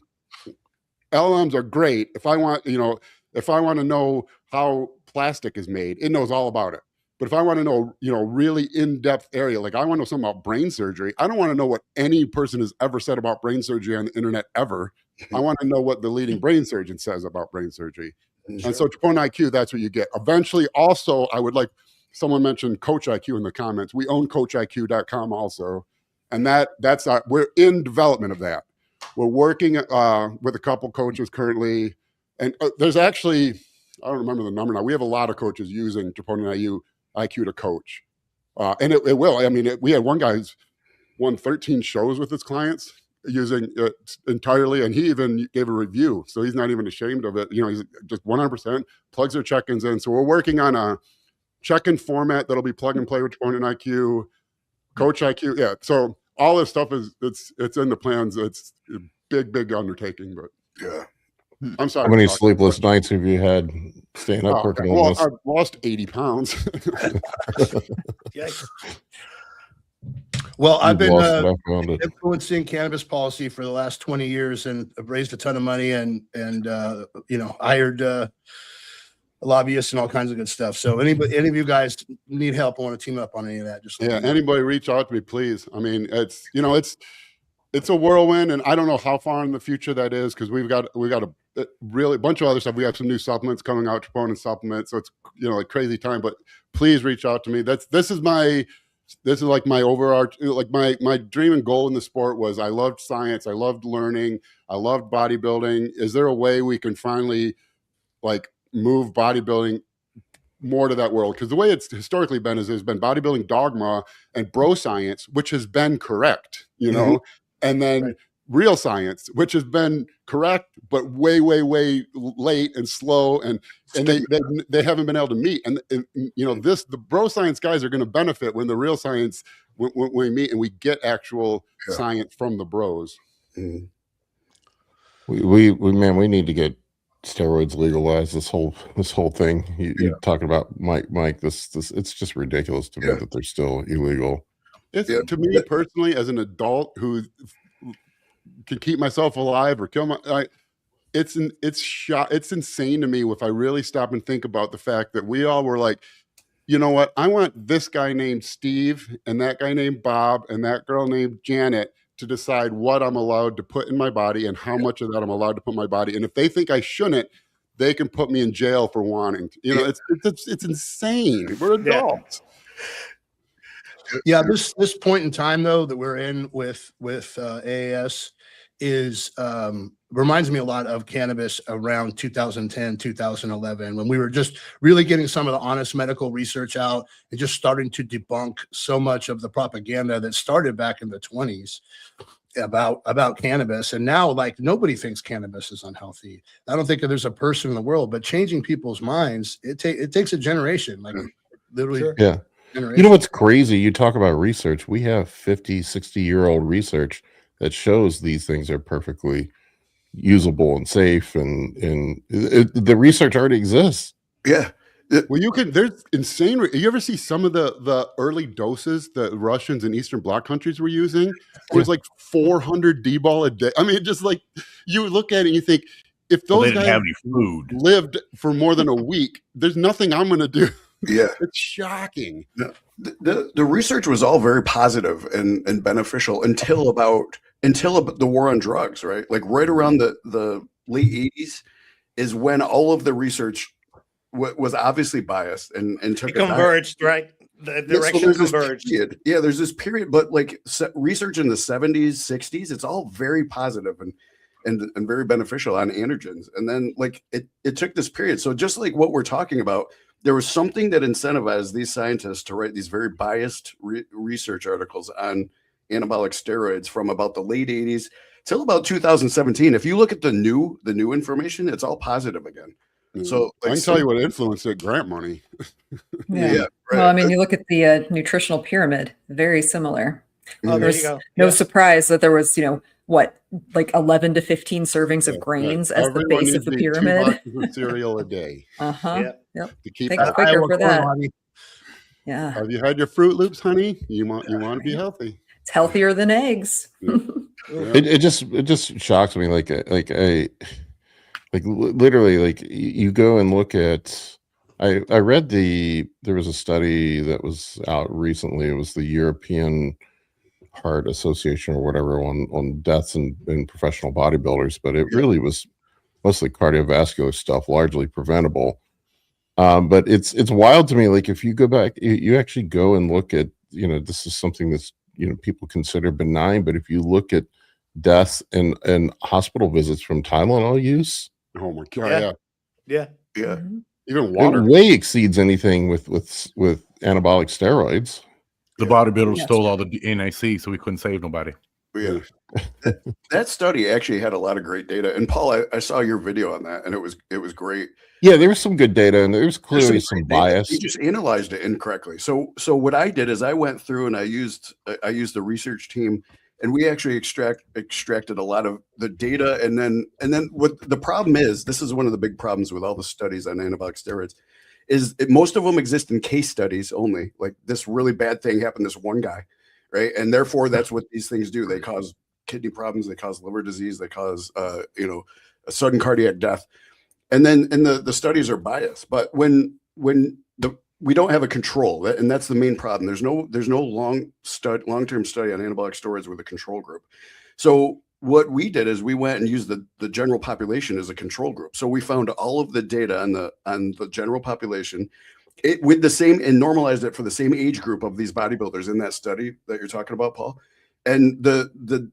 LLMs are great. If I want to know how plastic is made, it knows all about it. But if I want to know, really in-depth area, like I want to know something about brain surgery, I don't want to know what any person has ever said about brain surgery on the internet ever. I want to know what the leading brain surgeon says about brain surgery. Sure. And so Troponin IQ, that's what you get. Eventually, also, I would like, someone mentioned Coach IQ in the comments. We own CoachIQ.com also. And we're in development of that. We're working with a couple coaches currently. And there's actually, I don't remember the number now. We have a lot of coaches using Troponin IQ to coach. And it will. I mean, we had one guy who's won 13 shows with his clients using it entirely. And he even gave a review. So he's not even ashamed of it. He's just 100% plugs their check-ins in. So we're working on a check-in format that'll be plug and play with Troponin IQ, Coach IQ. Yeah. So all this stuff it's in the plans. It's a big undertaking, but yeah. I'm sorry. How many sleepless nights have you had staying up working on this? I've lost 80 pounds. Yikes. Well, I've You've been lost enough around it. influencing cannabis policy for the last 20 years, and I've raised a ton of money and hired lobbyists and all kinds of good stuff. So any of you guys need help, I want to team up on any of that. Just let me know. Anybody reach out to me, please. I mean, it's a whirlwind, and I don't know how far in the future that is, because we've got a really bunch of other stuff. We have some new supplements coming out, troponin supplements, so it's like crazy time. But please reach out to me. This is like my overarching, like my dream and goal in the sport was, I loved science, I loved learning, I loved bodybuilding. Is there a way we can finally like move bodybuilding more to that world? Because the way it's historically been is there's been bodybuilding dogma and bro science, which has been correct, and then real science, which has been correct, but way, way, way late and slow, and they haven't been able to meet. And the bro science guys are going to benefit when the real science, when we meet and we get actual science from the bros. Mm-hmm. We need to get steroids legalized. This whole thing you're talking about, Mike. This it's just ridiculous to me that they're still illegal. To me personally, as an adult who can keep myself alive or kill it's insane to me if I really stop and think about the fact that we all were like, you know what, I want this guy named Steve and that guy named Bob and that girl named Janet to decide what I'm allowed to put in my body and how much of that I'm allowed to put in my body. And if they think I shouldn't, they can put me in jail for wanting to. It's insane. We're adults. Yeah, this point in time though that we're in with AAS is reminds me a lot of cannabis around 2010, 2011, when we were just really getting some of the honest medical research out and just starting to debunk so much of the propaganda that started back in the 20s about cannabis. And now, like, nobody thinks cannabis is unhealthy. I don't think that there's a person in the world, but changing people's minds, it takes a generation, like literally. Sure. Yeah. You know what's crazy? You talk about research. We have 50, 60-year-old research that shows these things are perfectly usable and safe, and the research already exists. Yeah. Well, there's insane. You ever see some of the early doses that Russians and Eastern Bloc countries were using? It was like 400 D-ball a day. I mean, just like, you look at it and you think, if those guys have any food, lived for more than a week, there's nothing I'm going to do. Yeah, it's shocking. The research was all very positive and beneficial until the war on drugs, right? Like right around the late 80s is when all of the research was obviously biased and took it converged, right? The direction converged. There's this period, but like research in the 70s, 60s, it's all very positive and very beneficial on androgens. And then like it took this period. So just like what we're talking about, there was something that incentivized these scientists to write these very biased research articles on anabolic steroids from about the late 80s till about 2017. If you look at the new information, it's all positive again. So I can tell you what influenced it: grant money. Yeah. Right. Well, I mean, you look at the nutritional pyramid, very similar. Oh, there's no surprise that there was, like 11 to 15 servings of grains as the base of the pyramid. 2 boxes of cereal a day. Yep. To keep Think quicker for that. Yeah. Have you had your Fruit Loops, honey? You want to be healthy. It's healthier than eggs. Yeah. It just shocks me. Like literally, like you go and look at. I read there was a study that was out recently. It was the European Heart Association or whatever on deaths in professional bodybuilders, but it really was mostly cardiovascular stuff, largely preventable. But it's wild to me. Like if you go back, you actually go and look at, this is something that's, people consider benign, but if you look at deaths and hospital visits from Tylenol use, oh my God, yeah. Mm-hmm. Even water way exceeds anything with anabolic steroids. The bodybuilders stole all the NIC, so we couldn't save nobody. Yeah. That study actually had a lot of great data. And Paul, I saw your video on that, and it was great. Yeah, there was some good data, and there was clearly some bias. You just analyzed it incorrectly. So what I did is I went through and I used the research team, and we actually extracted a lot of the data. And then what the problem is, this is one of the big problems with all the studies on anabolic steroids, is most of them exist in case studies only. Like this really bad thing happened to this one guy, right? And therefore, that's what these things do. They cause kidney problems, they cause liver disease, they cause a sudden cardiac death. And then the studies are biased. But when we don't have a control, and that's the main problem. There's no long-term study on anabolic steroids with a control group. So what we did is we went and used the general population as a control group. So we found all of the data on the general population with the same, and normalized it for the same age group of these bodybuilders in that study that you're talking about, Paul. And the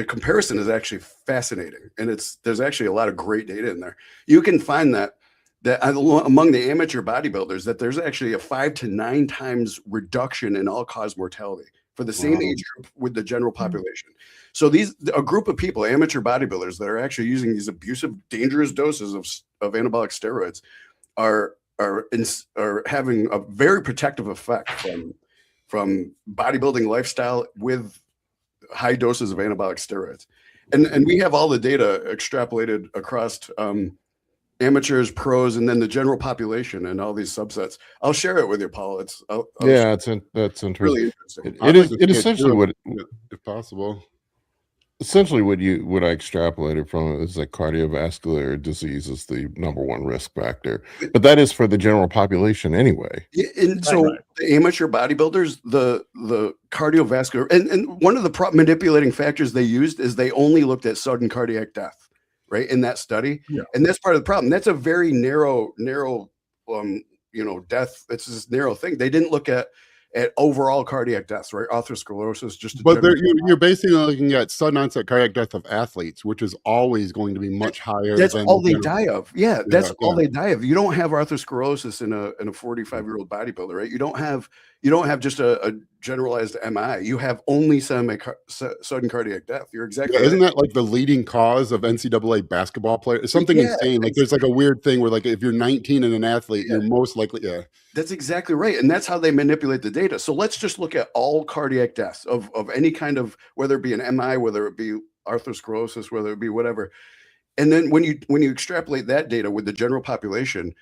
comparison is actually fascinating, and there's actually a lot of great data in there. You can find that among the amateur bodybuilders, that there's actually a 5 to 9 times reduction in all-cause mortality for the same age group with the general population. So a group of people, amateur bodybuilders, that are actually using these abusive, dangerous doses of anabolic steroids are having a very protective effect from bodybuilding lifestyle with high doses of anabolic steroids. And we have all the data extrapolated across amateurs, pros, and then the general population and all these subsets. I'll share it with you, Paul. That's interesting. Really interesting. It essentially would, if possible. Essentially what I extrapolated from it is that cardiovascular disease is the #1 risk factor, but that is for the general population anyway. Yeah, and so the amateur bodybuilders, the cardiovascular, and one of the manipulating factors they used is they only looked at sudden cardiac death, right, in that study. Yeah. And that's part of the problem. That's a very narrow death. It's this narrow thing. They didn't look at overall cardiac deaths, right? Atherosclerosis, but you're basically looking at sudden onset cardiac death of athletes, which is always going to be much higher. That's all they die of. Yeah, that's all they die of. You don't have atherosclerosis in a 45-year-old bodybuilder, right? You don't have just a generalized MI. You have only sudden cardiac death. You're exactly right. Isn't that like the leading cause of NCAA basketball players? It's something insane. Like there's like a weird thing where like if you're 19 and an athlete, you're most likely. Yeah, that's exactly right. And that's how they manipulate the data. So let's just look at all cardiac deaths of any kind of, whether it be an MI, whether it be atherosclerosis, whether it be whatever. And then when you extrapolate that data with the general population,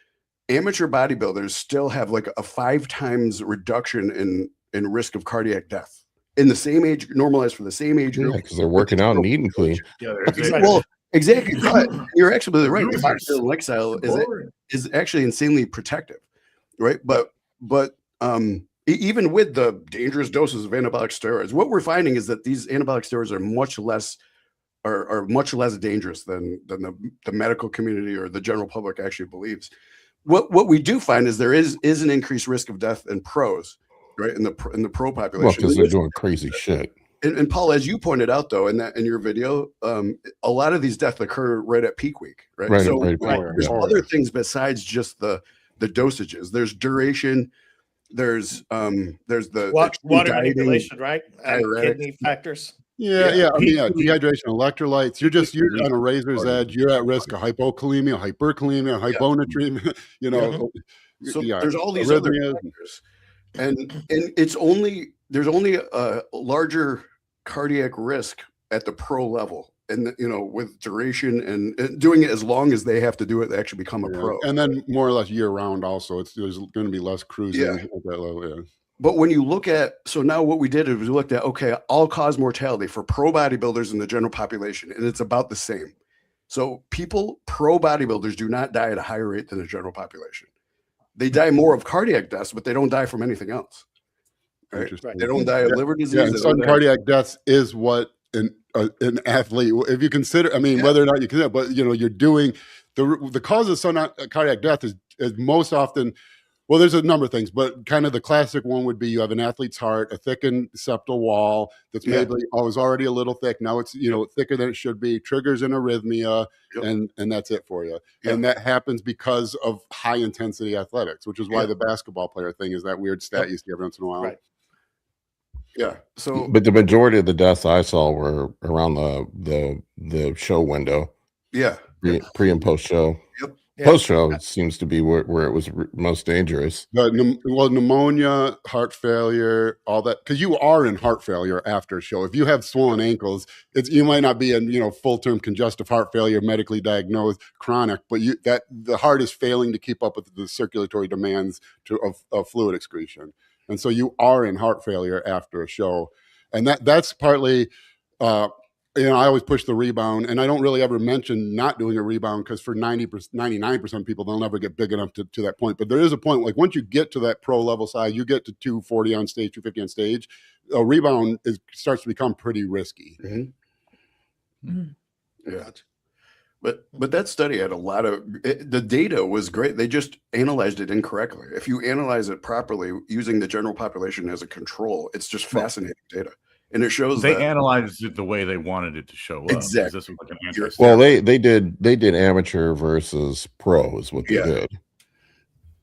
amateur bodybuilders still have like a 5 times reduction in risk of cardiac death in the same age, normalized for the same age group, because they're working out and eating clean. Yeah, well, exactly. But you're actually right. The bodybuilding lifestyle is actually insanely protective, right? But even with the dangerous doses of anabolic steroids, what we're finding is that these anabolic steroids are much less dangerous than the medical community or the general public actually believes. What we do find is there is an increased risk of death in pros, right? In the pro population. Well, because they're doing crazy shit. And Paul, as you pointed out, though, in your video, a lot of these deaths occur right at peak week, right? There's other things besides just the dosages. There's duration. There's the water manipulation, right? Kidney factors. Yeah. I mean, dehydration, electrolytes. You're on a razor's edge. You're at risk of hypokalemia, hyperkalemia, hyponatremia. So there's all these other factors, and there's only a larger cardiac risk at the pro level, and with duration and doing it as long as they have to do it, they actually become a pro, and then more or less year round. Also, there's going to be less cruising at that level. Yeah. But when you look at, so now what we did is we looked at, all cause mortality for pro bodybuilders in the general population, and it's about the same. So pro bodybuilders do not die at a higher rate than the general population. They die more of cardiac deaths, but they don't die from anything else. Right? They don't die of liver disease. Yeah, and sudden cardiac deaths is what an athlete, if you consider, whether or not you consider, but you're doing the cause of sudden cardiac death is most often. Well, there's a number of things, but kind of the classic one would be you have an athlete's heart, a thickened septal wall that's maybe was already a little thick. Now it's thicker than it should be. Triggers an arrhythmia, and that's it for you. Yep. And that happens because of high intensity athletics, which is why the basketball player thing is that weird stat you see every once in a while. Right. Yeah. So, but the majority of the deaths I saw were around the show window. Yeah. Pre and post show. Yep. Post show seems to be where it was most dangerous. But pneumonia, heart failure, all that, because you are in heart failure after a show. If you have swollen ankles, you might not be in full term congestive heart failure, medically diagnosed, chronic, but the heart is failing to keep up with the circulatory demands of fluid excretion. and so you are in heart failure after a show, and that's partly. I always push the rebound, and I don't really ever mention not doing a rebound because for 99% of people, they'll never get big enough to that point. But there is a point, like once you get to that pro level size, you get to 240 on stage, 250 on stage, a rebound starts to become pretty risky. Yeah. But that study had a lot of the data was great. They just analyzed it incorrectly. If you analyze it properly using the general population as a control, it's just fascinating data. And it shows they that analyzed it the way they wanted it to show up. Exactly. This was like an well, they did amateur versus pro is what they did.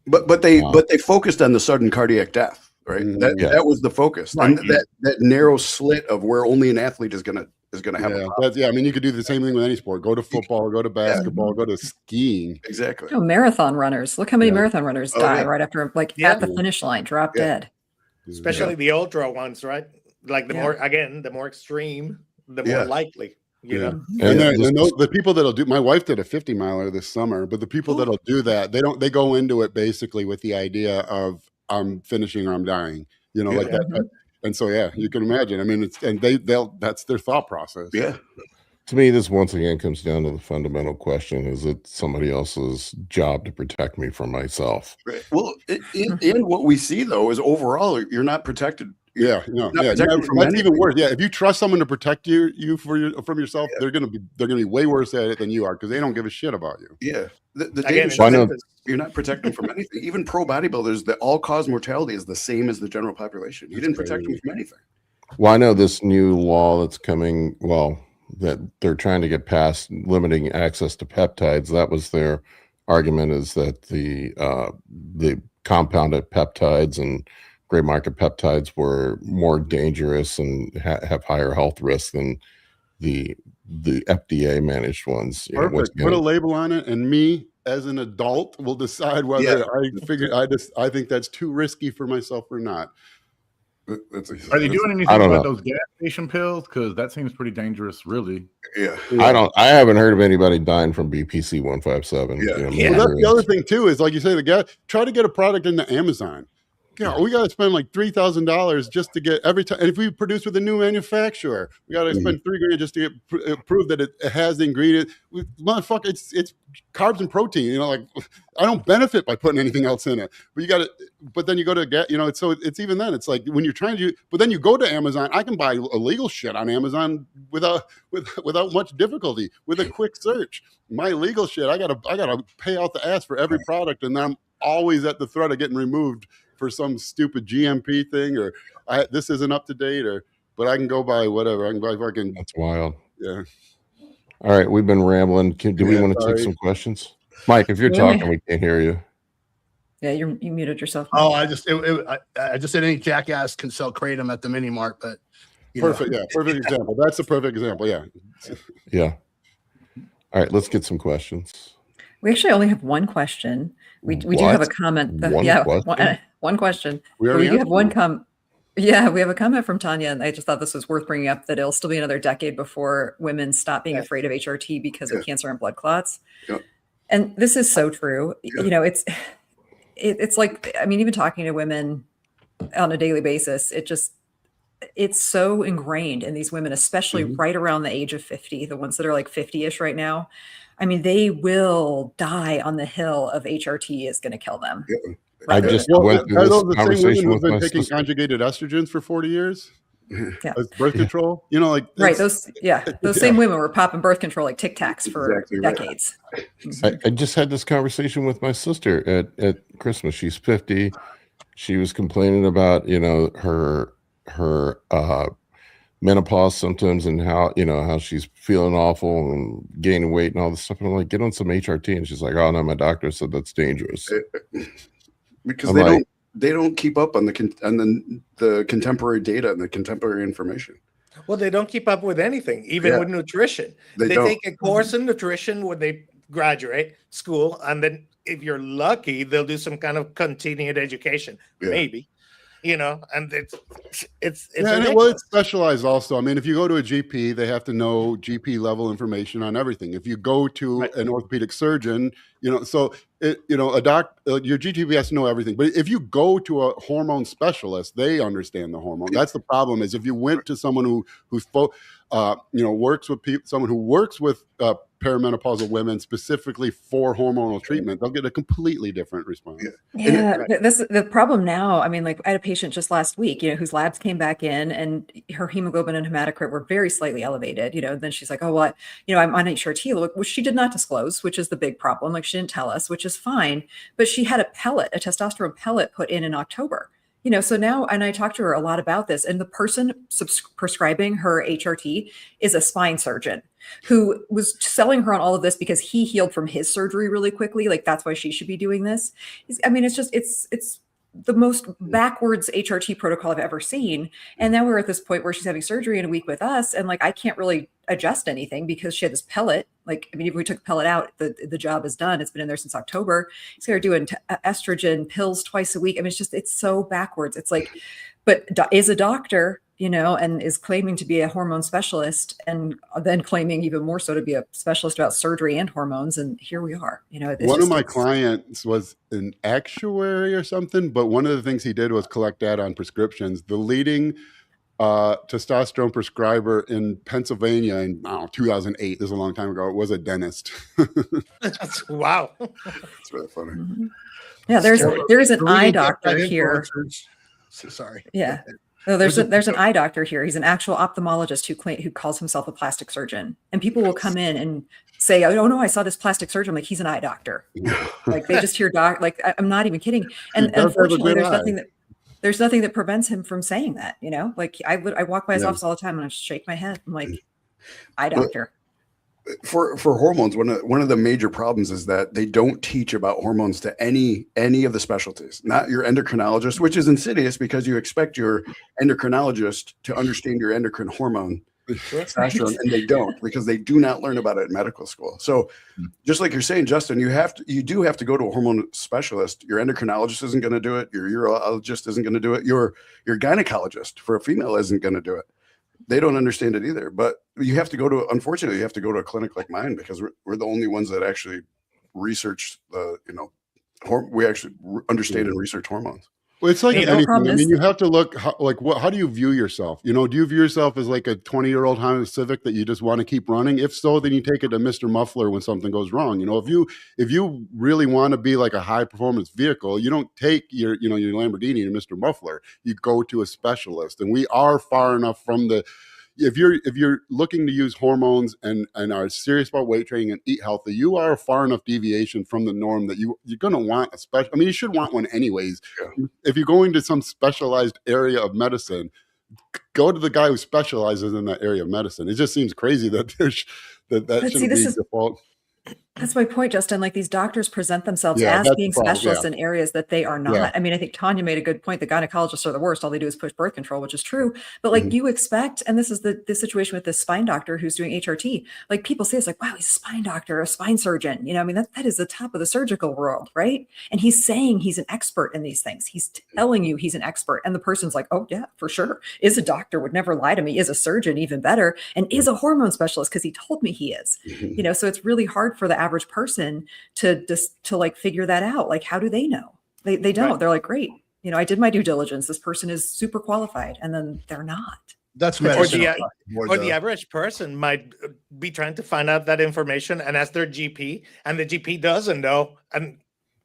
But they focused on the sudden cardiac death, right? That was the focus. Right. And that narrow slit of where only an athlete is gonna have a problem. I mean, you could do the same thing with any sport. Go to football, go to basketball, go to skiing. Exactly. Oh, marathon runners. Look how many marathon runners die right after, at the finish line, drop dead. Especially the ultra ones, right? Like the more extreme, the more likely, you know. And the people that'll do, my wife did a 50 miler this summer, but the people that'll do that, they go into it basically with the idea of I'm finishing or I'm dying, like that. And so, you can imagine. I mean, that's their thought process. Yeah. To me, this once again comes down to the fundamental question: is it somebody else's job to protect me from myself? Right. Well, in what we see though is overall you're not protected. That's even worse. Yeah, if you trust someone to protect you from yourself, they're gonna be way worse at it than you are because they don't give a shit about you. Yeah, the data shows you're not protecting from anything. Even pro bodybuilders, the all-cause mortality is the same as the general population. You didn't protect them from anything. Well, I know this new law that's coming. Well, that they're trying to get passed, limiting access to peptides. That was their argument: is that the compounded peptides and gray market peptides were more dangerous and have higher health risks than the FDA managed ones. Perfect. Put a label on it, and me as an adult will decide whether I think that's too risky for myself or not. Are they doing anything about those gas station pills? Because that seems pretty dangerous, really. Yeah. I haven't heard of anybody dying from BPC 157. Well, that's the other thing too. Is like you say, the guy try to get a product into Amazon. We got to spend like $3,000 just to get every time. And if we produce with a new manufacturer, we got to spend $3,000 just to get prove that it has the ingredient. Motherfucker, it's carbs and protein. Like I don't benefit by putting anything else in it. But you got to. But then you go to get. So it's even then. It's like when you're trying to. But then you go to Amazon. I can buy illegal shit on Amazon without much difficulty with a quick search. My legal shit, I gotta pay out the ass for every product, and then I'm always at the threat of getting removed for some stupid GMP thing, or this isn't up to date, but I can go by whatever. I can buy fucking. That's wild. Yeah. All right, we've been rambling. Do we want to take some questions, Mike? If you're talking, we can't hear you. Yeah, you muted yourself. Mike. Oh, I just said any jackass can sell kratom at the mini mart, but perfect. Yeah, perfect example. That's a perfect example. Yeah. Yeah. All right, let's get some questions. We actually only have one question. We do have a comment. One question. We do have one comment. Yeah, we have a comment from Tanya, and I just thought this was worth bringing up, that it'll still be another decade before women stop being afraid of HRT because of cancer and blood clots. Yep. And this is so true. It's like, I mean, even talking to women on a daily basis, it's so ingrained in these women, especially right around the age of 50, the ones that are like 50-ish right now. I mean, they will die on the hill of HRT is going to kill them. Yeah. I just went through this conversation with my taking sister. conjugated estrogens for 40 years. Yeah. As birth control, right. Those same women were popping birth control like Tic Tacs for decades. I just had this conversation with my sister at Christmas. She's 50. She was complaining about, her menopause symptoms and how she's feeling awful and gaining weight and all this stuff. And I'm like, get on some HRT. And she's like, oh no, my doctor said that's dangerous. Because they don't keep up on the contemporary data and the contemporary information. Well, they don't keep up with anything, even with nutrition. They take a course in nutrition when they graduate school, and then if you're lucky, they'll do some kind of continued education, maybe. And it's well, it's specialized also. I mean, if you go to a GP, they have to know GP level information on everything. If you go to an orthopedic surgeon, so your GTP has to know everything. But if you go to a hormone specialist, they understand the hormone. That's the problem. Is if you went to someone who's works with someone who works with perimenopausal women specifically for hormonal treatment, they'll get a completely different response. Yeah, the problem now. I mean, like I had a patient just last week, whose labs came back in and her hemoglobin and hematocrit were very slightly elevated. Then she's like, oh, what? I'm on HRT, which she did not disclose, which is the big problem. Like she didn't tell us, which is fine. But she had a testosterone pellet put in October. So now, and I talked to her a lot about this, and the person prescribing her HRT is a spine surgeon who was selling her on all of this because he healed from his surgery really quickly. Like that's why she should be doing this. I mean, it's the most backwards HRT protocol I've ever seen. And now we're at this point where she's having surgery in a week with us. And like, I can't really adjust anything because she had this pellet. Like, I mean, if we took the pellet out, the job is done. It's been in there since October. So they're doing estrogen pills twice a week. I mean, it's so backwards. It's like, but is a doctor, and is claiming to be a hormone specialist and then claiming even more so to be a specialist about surgery and hormones. And here we are, One of my clients was an actuary or something, but one of the things he did was collect data on prescriptions. The leading testosterone prescriber in Pennsylvania in 2008, this is a long time ago, was a dentist. Wow. It's really funny. Mm-hmm. Yeah, there's an eye doctor here. Sorry. Yeah. No, there's an eye doctor here. He's an actual ophthalmologist who calls himself a plastic surgeon. And people will come in and say, "Oh no, I saw this plastic surgeon." I'm like, he's an eye doctor. Like they just hear doc. Like I'm not even kidding. And unfortunately, there's nothing that prevents him from saying that. Like I walk by his office all the time and I just shake my head. I'm like, eye doctor. For hormones, one of the major problems is that they don't teach about hormones to any of the specialties, not your endocrinologist, which is insidious because you expect your endocrinologist to understand your endocrine hormone, testosterone, and they don't, because they do not learn about it in medical school. So just like you're saying, Justin, you do have to go to a hormone specialist. Your endocrinologist isn't going to do it. Your urologist isn't going to do it. Your gynecologist for a female isn't going to do it. They don't understand it either. But unfortunately, you have to go to a clinic like mine because we're the only ones that actually research we actually understand and research hormones. Well, it's like anything. I mean, you have to look how do you view yourself? Do you view yourself as like a 20-year-old Honda Civic that you just want to keep running? If so, then you take it to Mr. Muffler when something goes wrong. If you really want to be like a high performance vehicle, you don't take your Lamborghini to Mr. Muffler. You go to a specialist, and we are far enough from the. If you're looking to use hormones and are serious about weight training and eat healthy, you are a far enough deviation from the norm that you're going to want a special. I mean, you should want one anyways. Yeah. If you're going to some specialized area of medicine, go to the guy who specializes in that area of medicine. It just seems crazy that that shouldn't be default. That's my point, Justin. Like these doctors present themselves as being specialists in areas that they are not. I mean, I think Tanya made a good point. The gynecologists are the worst. All they do is push birth control, which is true. But like you expect, and this is the situation with this spine doctor who's doing HRT. Like people say, it's like, wow, he's a spine doctor, a spine surgeon. I mean, that is the top of the surgical world, right? And he's saying he's an expert in these things. He's telling you he's an expert. And the person's like, oh yeah, for sure. Is a doctor, would never lie to me. Is a surgeon, even better. And is a hormone specialist because he told me he is. So it's really hard for the average person to like figure that out. Like, how do they know? They don't. Right. They're like, great, I did my due diligence. This person is super qualified, and then they're not. That's medicine. Or the average person might be trying to find out that information and ask their GP, and the GP doesn't know, and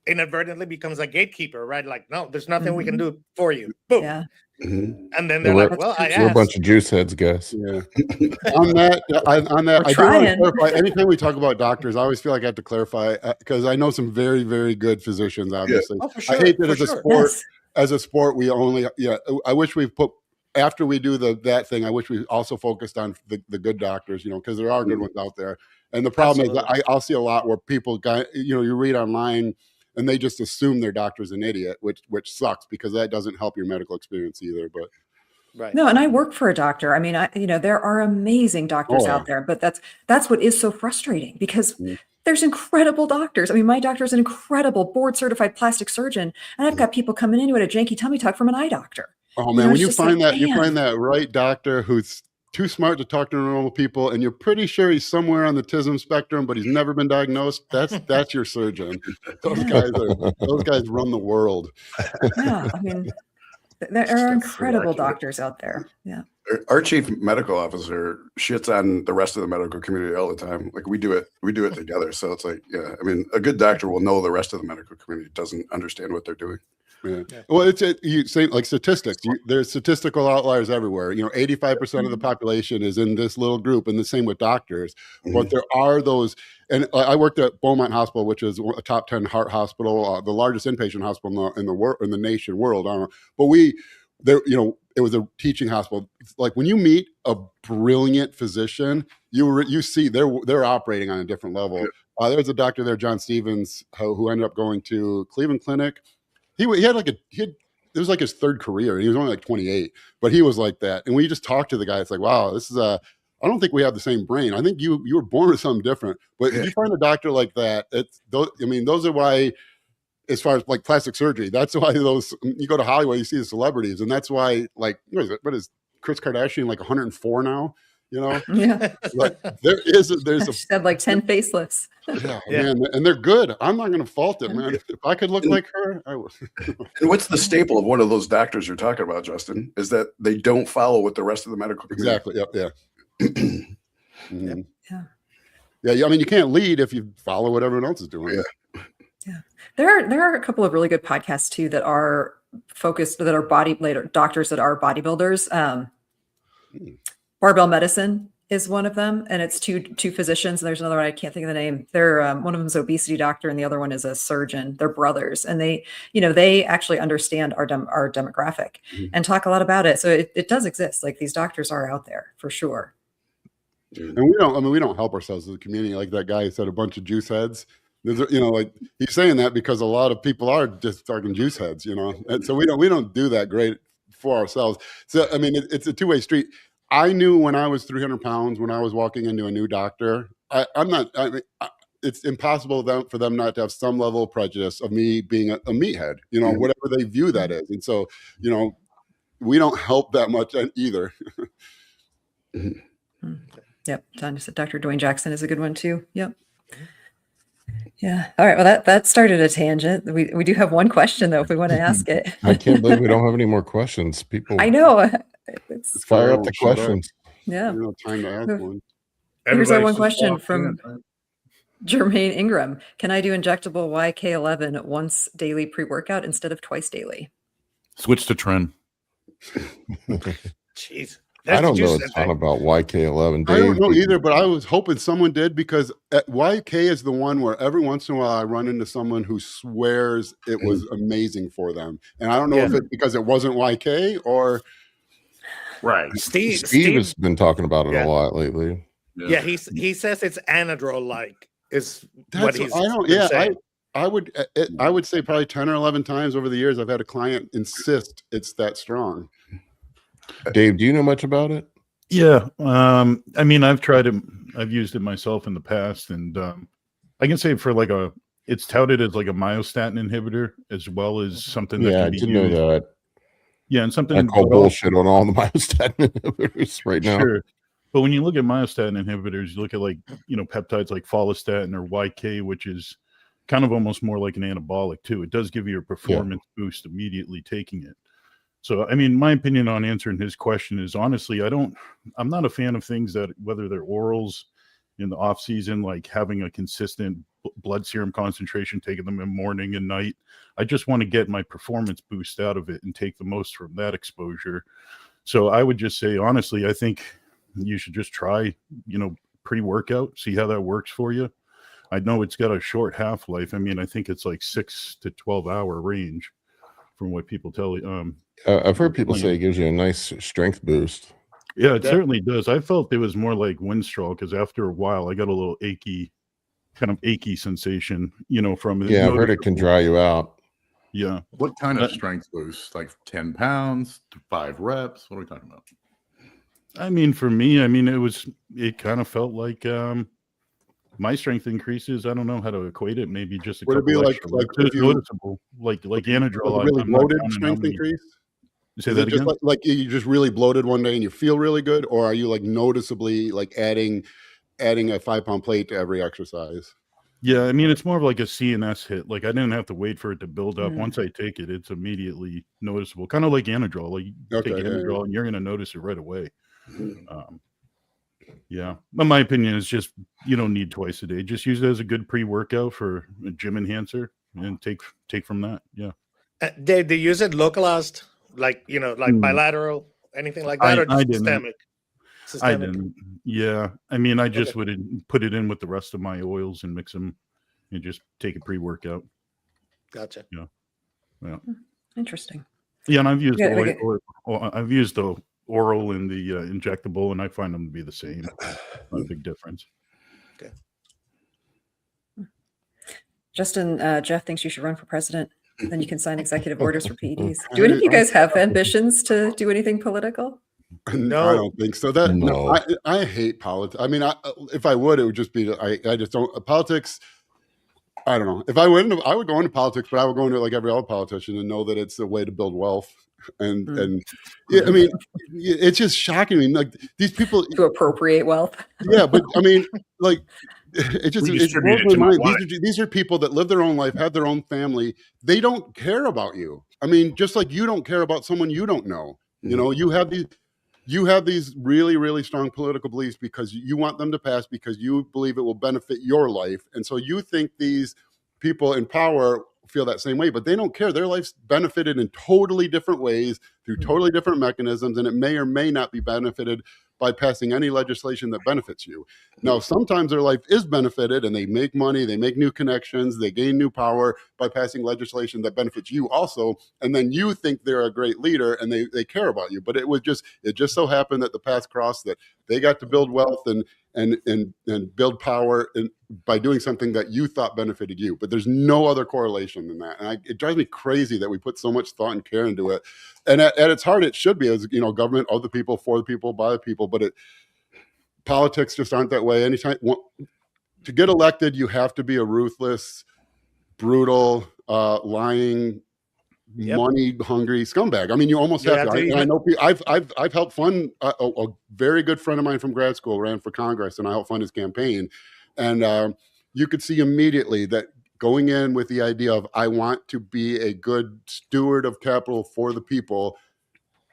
inadvertently becomes a gatekeeper, right? Like, no, there's nothing we can do for you. Boom. Yeah. And then they're like, well, I asked. We're a bunch of juice heads, guys. Yeah. on that, I do want to clarify. Anytime we talk about doctors, I always feel like I have to clarify because I know some very, very good physicians. Obviously, for sure. I hate that as a sport. Yes. As a sport, we only I wish we put after we do that thing. I wish we also focused on the good doctors. Because there are good ones out there. And the problem is, I'll see a lot where people you read online. And they just assume their doctor's an idiot, which sucks because that doesn't help your medical experience either. But right. No, and I work for a doctor. I mean, there are amazing doctors out there, but that's what is so frustrating because there's incredible doctors. I mean, my doctor is an incredible board certified plastic surgeon, and I've got people coming into it a janky tummy tuck from an eye doctor. Oh man, when you find that right doctor who's too smart to talk to normal people, and you're pretty sure he's somewhere on the autism spectrum, but he's never been diagnosed, that's your surgeon. Those guys run the world. Yeah, I mean, there are incredible doctors out there. Yeah. Our chief medical officer shits on the rest of the medical community all the time. Like we do it together. So it's like, yeah, I mean, a good doctor will know the rest of the medical community doesn't understand what they're doing. Yeah. Well, you say like statistics. There's statistical outliers everywhere. 85% of the population is in this little group, and the same with doctors. But there are those. And I worked at Beaumont Hospital, which is a top 10 heart hospital, the largest inpatient hospital in the world, in the nation, world. I don't know, but it was a teaching hospital. Like when you meet a brilliant physician, you see they're operating on a different level. There's a doctor there, John Stevens, who ended up going to Cleveland Clinic. He was like his third career. He was only like 28, but he was like that. And when you just talk to the guy, it's like, wow, this is I don't think we have the same brain. I think you were born with something different. But if you find a doctor like that, those are why, as far as like plastic surgery, that's why you go to Hollywood, you see the celebrities, and that's why what is Kris Kardashian like 104 now? Yeah. Like there's She's had like 10 facelifts. Yeah, man, and they're good. I'm not going to fault it, man. If I could look like her, I would. And what's the staple of one of those doctors you're talking about, Justin, is that they don't follow what the rest of the medical community. Exactly. Yep. Yeah. Mm-hmm. Yeah. I mean, you can't lead if you follow what everyone else is doing. Yeah. There are a couple of really good podcasts too that are focused, that are doctors that are bodybuilders. Barbell Medicine is one of them, and it's two physicians. And there's another one, I can't think of the name. They're one of them is an obesity doctor, and the other one is a surgeon. They're brothers, and they actually understand our demographic and talk a lot about it. So it does exist. Like these doctors are out there for sure. And we don't help ourselves as a community. Like that guy who said a bunch of juice heads. Like he's saying that because a lot of people are just talking juice heads, and so we don't do that great for ourselves. So I mean, it's a two-way street. I knew when I was 300 pounds, when I was walking into a new doctor, it's impossible for them not to have some level of prejudice of me being a meathead, whatever they view that as. And so, we don't help that much either. Yep. John said Dr. Dwayne Jackson is a good one too. Yep. Yeah. All right. Well, that started a tangent. We do have one question though, if we want to ask it. I can't believe we don't have any more questions. People. I know. It's fire up the questions. Yeah. No time to ask one. Here's our one question from Jermaine Ingram. Can I do injectable YK11 once daily pre-workout instead of twice daily? Switch to Tren. Jeez. I don't know a ton about YK11. Dave, I don't know either, but I was hoping someone did, because YK is the one where every once in a while I run into someone who swears it was amazing for them. And I don't know if it's because it wasn't YK or... Right. Steve has been talking about it a lot lately. Yeah, he says it's Anadrol-like is what he's saying. I would say probably 10 or 11 times over the years I've had a client insist it's that strong. Dave, do you know much about it? Yeah. I mean, I've tried it. I've used it myself in the past, and I can say it's touted as like a myostatin inhibitor as well as something that can be used. Know that. Yeah, and something I call bullshit on all the myostatin inhibitors right now. Sure. But when you look at myostatin inhibitors, you look at peptides like follistatin or YK, which is kind of almost more like an anabolic too. It does give you a performance boost immediately taking it. So, I mean, my opinion on answering his question is honestly, I'm not a fan of things that, whether they're orals in the off season, like having a consistent blood serum concentration, taking them in morning and night. I just want to get my performance boost out of it and take the most from that exposure. So I would just say, honestly, I think you should just try, pre-workout, see how that works for you. I know it's got a short half-life. I mean, I think it's like 6 to 12 hour range from what people tell you. I've heard people say it gives you a nice strength boost. Yeah, it certainly does. I felt it was more like Winstrol because after a while I got a little achy sensation, from it. Yeah, I've heard it can dry you out. Yeah. What kind of strength boost? Like 10 pounds, 5 reps? What are we talking about? I mean, for me, it kind of felt like my strength increases. I don't know how to equate it. Maybe just a Would it be couple like noticeable, like Anadrol. Really loaded strength increase? Say Is that it just again. like you just really bloated one day and you feel really good, or are you like noticeably like adding a 5-pound plate to every exercise? Yeah, I mean, it's more of like a CNS hit. Like I didn't have to wait for it to build up. Mm. Once I take it, it's immediately noticeable. Kind of like Anadrol. Like you take Anadrol and you're going to notice it right away. Yeah, but my opinion is just you don't need twice a day. Just use it as a good pre-workout for a gym enhancer and take from that. Yeah. They use it localized, like bilateral, anything like that, or just systemic? I didn't. Yeah, I mean, I just would put it in with the rest of my oils and mix them, and just take a pre-workout. Gotcha. Yeah. Interesting. Yeah, and I've used I've used the oral and the injectable, and I find them to be the same. Not a big difference. Okay. Justin, Jeff thinks you should run for president. Then you can sign executive orders for PEDs. Do any of you guys have ambitions to do anything political? No, I don't think so. I hate politics. I mean, if I would, it would just be I just don't politics. I don't know. If I went into, I would go into politics, but I would go into like every other politician and know that it's a way to build wealth. And yeah, I mean, it's just shocking. I mean, like these people to appropriate wealth. Yeah, but I mean, like it just blows my mind. These are people that live their own life, have their own family. They don't care about you. I mean, just like you don't care about someone you don't know. You know, you have these really, really strong political beliefs because you want them to pass because you believe it will benefit your life. And so you think these people in power feel that same way, but they don't care. Their life's benefited in totally different ways through totally different mechanisms, and it may or may not be benefited by passing any legislation that benefits you. Now, sometimes their life is benefited and they make money, they make new connections, they gain new power by passing legislation that benefits you also. And then you think they're a great leader and they care about you. But it just so happened that the paths crossed, that they got to build wealth and build power by doing something that you thought benefited you. But there's no other correlation than that. And it drives me crazy that we put so much thought and care into it. And at its heart, it should be, as government of the people, for the people, by the people. But politics just aren't that way. Anytime to get elected, you have to be a ruthless, brutal, lying, money-hungry scumbag. I mean, you almost have to. I know. I've helped fund a very good friend of mine from grad school ran for Congress, and I helped fund his campaign. And you could see immediately that going in with the idea of I want to be a good steward of capital for the people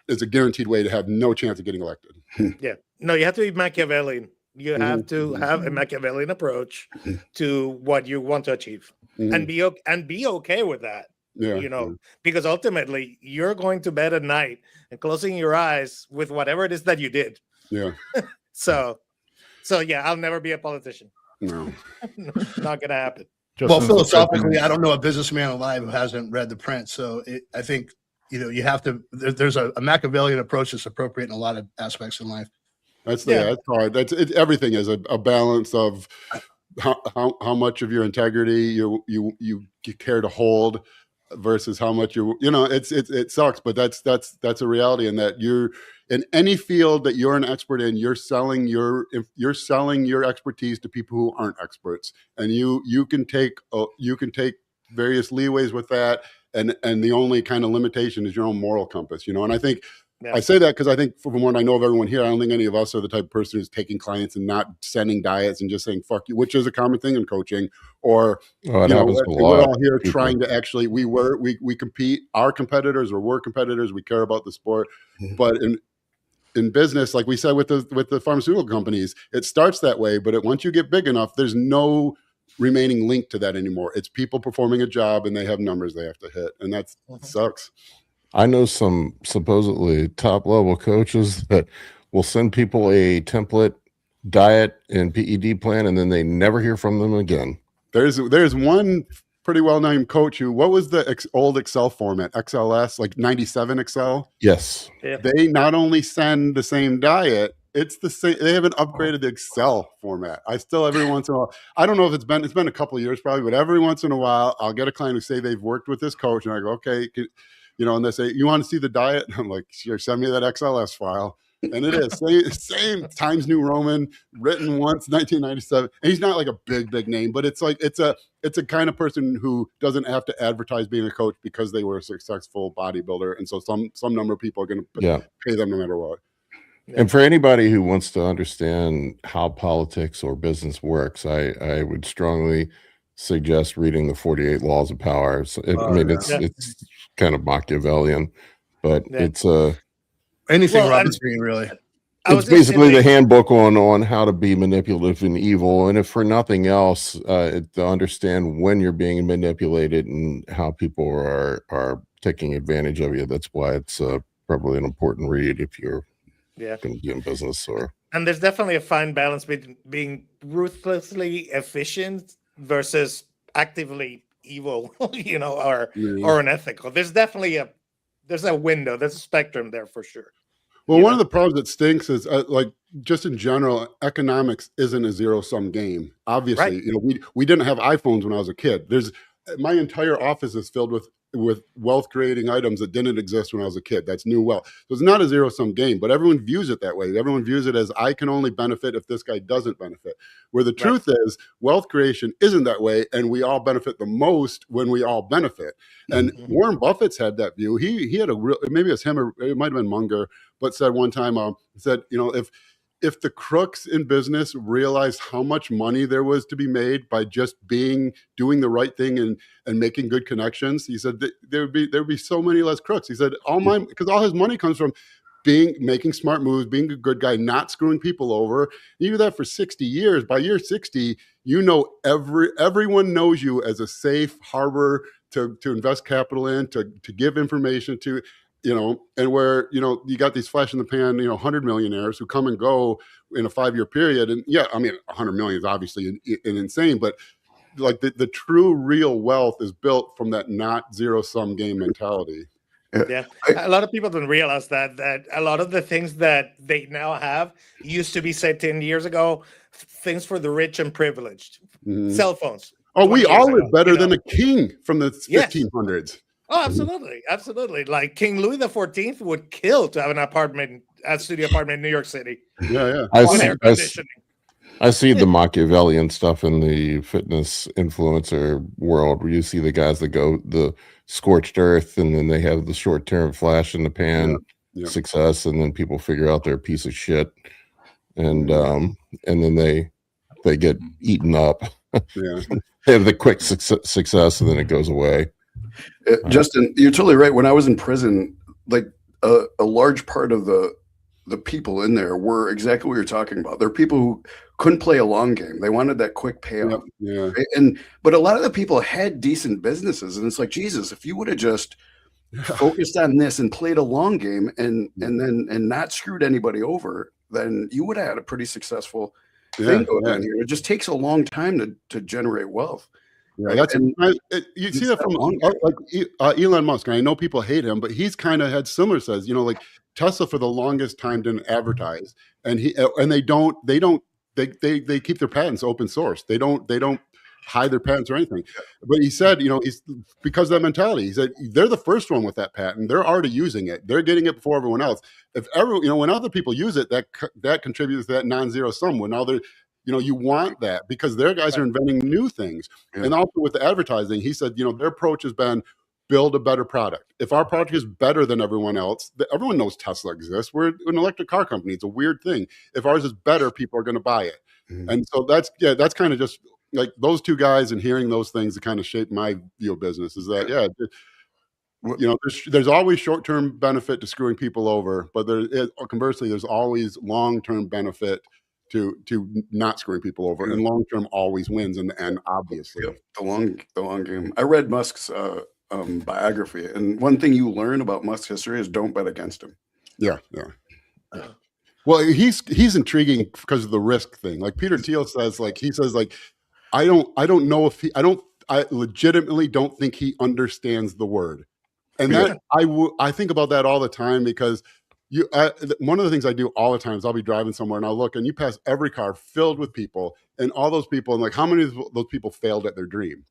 is a guaranteed way to have no chance of getting elected. Yeah. No, you have to be Machiavellian. You have to have a Machiavellian approach to what you want to achieve, and be okay with that. Yeah, because ultimately you're going to bed at night and closing your eyes with whatever it is that you did. Yeah. So yeah, I'll never be a politician. No, not gonna happen. Well, philosophically, I don't know a businessman alive who hasn't read The Prince. So I think, you have to, there's a Machiavellian approach that's appropriate in a lot of aspects in life. That's hard. Everything is a balance of how much of your integrity you care to hold versus how much it sucks, but that's a reality. And that you're in any field that you're an expert in, you're selling your expertise to people who aren't experts, and you can take various leeways with that, and the only kind of limitation is your own moral compass, and I think I say that because I think from what I know of everyone here, I don't think any of us are the type of person who's taking clients and not sending diets and just saying fuck you, which is a common thing in coaching. Or we're all here trying to actually we compete. Our competitors, or we're competitors. We care about the sport, but in business, like we said with the pharmaceutical companies, it starts that way. But once you get big enough, there's no remaining link to that anymore. It's people performing a job and they have numbers they have to hit, and that sucks. I know some supposedly top level coaches that will send people a template diet and PED plan, and then they never hear from them again. There's one pretty well known coach who, what was the old Excel format? XLS, like 97 Excel? Yes. Yeah. They not only send the same diet, it's the same. They haven't upgraded the Excel format. I still, every once in a while, I don't know if it's been a couple of years probably, but every once in a while, I'll get a client who say they've worked with this coach, and I go, okay, and they say, you want to see the diet? I'm like, sure, send me that XLS file. And it is same Times New Roman, written once, 1997. And he's not like a big name, but it's like it's a kind of person who doesn't have to advertise being a coach because they were a successful bodybuilder, and so some number of people are going to pay them no matter what. And for anybody who wants to understand how politics or business works, I would strongly suggest reading the 48 Laws of Power. I mean, it's kind of Machiavellian, but it's anything Robert Greene, really. It's basically the handbook on how to be manipulative and evil, and if for nothing else, to understand when you're being manipulated and how people are taking advantage of you. That's why it's probably an important read if you're going to be in business. And there's definitely a fine balance between being ruthlessly efficient versus actively evil, or unethical. There's definitely a window, there's a spectrum there for sure. Well, one of the problems that stinks is like just in general, economics isn't a zero-sum game. Obviously, we didn't have iPhones when I was a kid. My entire office is filled with wealth creating items that didn't exist when I was a kid. That's new wealth. So it's not a zero-sum game, but everyone views it that way. Everyone views it as I can only benefit if this guy doesn't benefit. Where the truth is, wealth creation isn't that way, and we all benefit the most when we all benefit. And Warren Buffett's had that view. He had a real, maybe it's him or it might have been Munger, but said one time, said, if the crooks in business realized how much money there was to be made by just doing the right thing and making good connections, he said there would be so many less crooks. He said because all his money comes from making smart moves, being a good guy, not screwing people over. You do that for 60 years. By year 60, everyone knows you as a safe harbor to invest capital in, to give information to. And where, you got these flash in the pan, 100 millionaires who come and go in a 5-year period. And 100 million is obviously insane, but like the true real wealth is built from that not zero sum game mentality. Yeah. A lot of people don't realize that a lot of the things that they now have used to be said 10 years ago, things for the rich and privileged, cell phones. Oh, we all live better than a king from the 1500s. Oh, absolutely. Absolutely. Like King Louis XIV would kill to have a studio apartment in New York City. Yeah. I see the Machiavellian stuff in the fitness influencer world where you see the guys that go the scorched earth and then they have the short-term flash in the pan success, and then people figure out they're a piece of shit. And then they get eaten up. Yeah. They have the quick success and then it goes away. Justin, you're totally right. When I was in prison, like a large part of the people in there were exactly what you're talking about. They're people who couldn't play a long game. They wanted that quick payout. Yeah. Right? But a lot of the people had decent businesses, and it's like, Jesus, if you would have just focused on this and played a long game and not screwed anybody over, then you would have had a pretty successful thing going on here. It just takes a long time to generate wealth. Yeah, you see that from Elon Musk. And I know people hate him, but he's kind of had similar says, like Tesla for the longest time didn't advertise, and they keep their patents open source. They don't hide their patents or anything. But he said, he's because of that mentality. He said they're the first one with that patent. They're already using it. They're getting it before everyone else. If when other people use it, that contributes to that non-zero sum. When now they're you want that because their guys are inventing new things. Yeah. And also with the advertising, he said, their approach has been build a better product. If our product is better than everyone else, everyone knows Tesla exists. We're an electric car company. It's a weird thing. If ours is better, people are going to buy it. Mm-hmm. And so that's kind of just like those two guys and hearing those things that kind of shape my view of business is that, there's always short-term benefit to screwing people over, but conversely, there's always long-term benefit to not screwing people over, and long term always wins in the end, obviously. The long game. I read Musk's biography, and one thing you learn about Musk's history is don't bet against him. Yeah. Well, he's intriguing because of the risk thing. Like Peter Thiel says, I legitimately don't think he understands the word, and I think about that all the time because. One of the things I do all the time is I'll be driving somewhere and I'll look and you pass every car filled with people and all those people and like how many of those people failed at their dream?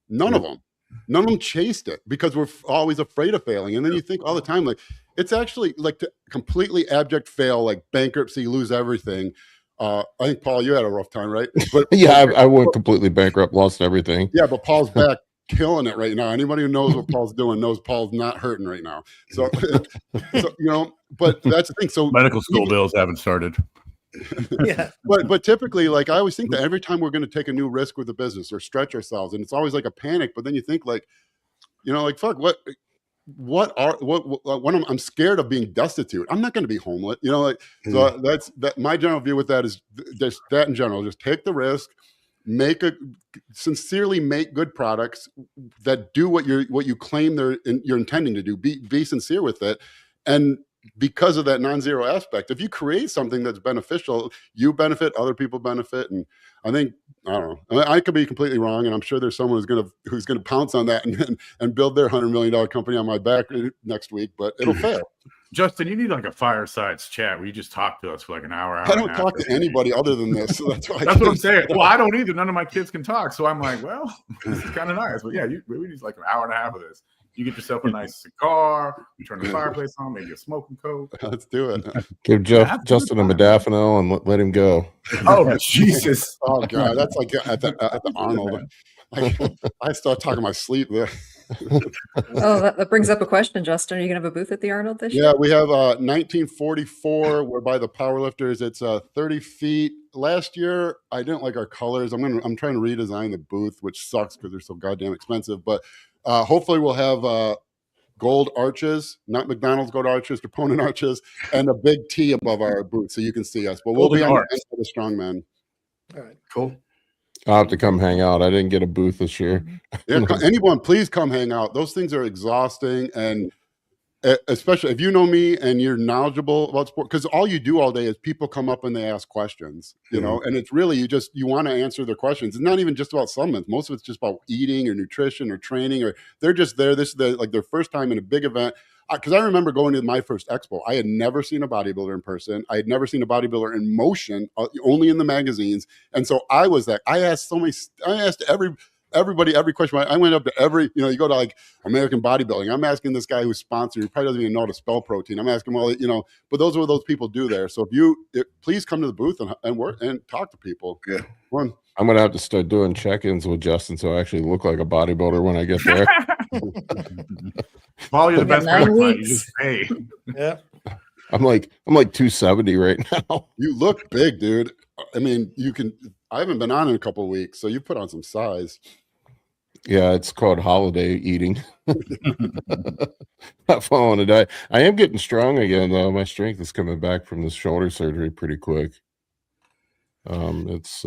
None of them chased it because we're always afraid of failing. And then you think all the time, like it's actually like to completely abject fail, like bankruptcy, lose everything. I think Paul, you had a rough time, right? But yeah, I went completely bankrupt, lost everything. Yeah, but Paul's back killing it right now. Anybody who knows what Paul's doing knows Paul's not hurting right now. So, but that's the thing. So medical school bills haven't started. Yeah. But typically, like I always think that every time we're going to take a new risk with the business or stretch ourselves, and it's always like a panic. But then you think like, like fuck, I'm scared of being destitute. I'm not going to be homeless, so that's my general view with that is just that in general, just take the risk, sincerely make good products that do what you claim you're intending to do. Be sincere with it. And because of that non-zero aspect, if you create something that's beneficial, you benefit, other people benefit. And I think, I don't know, I could be completely wrong. And I'm sure there's someone who's going to pounce on that and build their $100 million company on my back next week, but it'll fail. Justin, you need like a firesides chat where you just talk to us for like an hour. I don't talk to anybody other than this. So that's what I'm saying. Well, I don't either. None of my kids can talk. So I'm like, well, this is kind of nice. But yeah, we need like an hour and a half of this. You get yourself a nice cigar, you turn the fireplace on, maybe a smoking coke. Let's do it. Give Justin a modafinil and let him go. Oh, Jesus. Oh, God. That's like at the Arnold. I start talking my sleep there. Oh, that brings up a question, Justin. Are you going to have a booth at the Arnold this year? Yeah, we have 1944. We're by the powerlifters. It's 30 feet. Last year, I didn't like our colors. I'm trying to redesign the booth, which sucks because they're so goddamn expensive. But hopefully we'll have gold arches, not McDonald's gold arches, Proponent arches, and a big T above our booth so you can see us. But we'll be on the end of the strongman. All right, cool. I'll have to come hang out. I didn't get a booth this year. Yeah, anyone, please come hang out. Those things are exhausting, and especially if you know me and you're knowledgeable about sport, because all you do all day is people come up and they ask questions, and it's really you want to answer their questions. It's not even just about supplements. Most of it's just about eating or nutrition or training, or they're just there. This is like their first time in a big event. Because I remember going to my first expo. I had never seen a bodybuilder in person. I had never seen a bodybuilder in motion, only in the magazines. And so I was that. I asked everybody every question. I went up to every, you go to like American Bodybuilding. I'm asking this guy who's sponsored, who probably doesn't even know how to spell protein. I'm asking, but those are what those people do there. So please come to the booth and work and talk to people. Yeah. I'm going to have to start doing check-ins with Justin so I actually look like a bodybuilder when I get there. Paul, you're the best friend. You just pay. Yeah. I'm like 270 right now. You look big, dude. I mean, I haven't been on in a couple of weeks, so you put on some size. Yeah, it's called holiday eating. Not following a diet. I am getting strong again, though. My strength is coming back from this shoulder surgery pretty quick. It's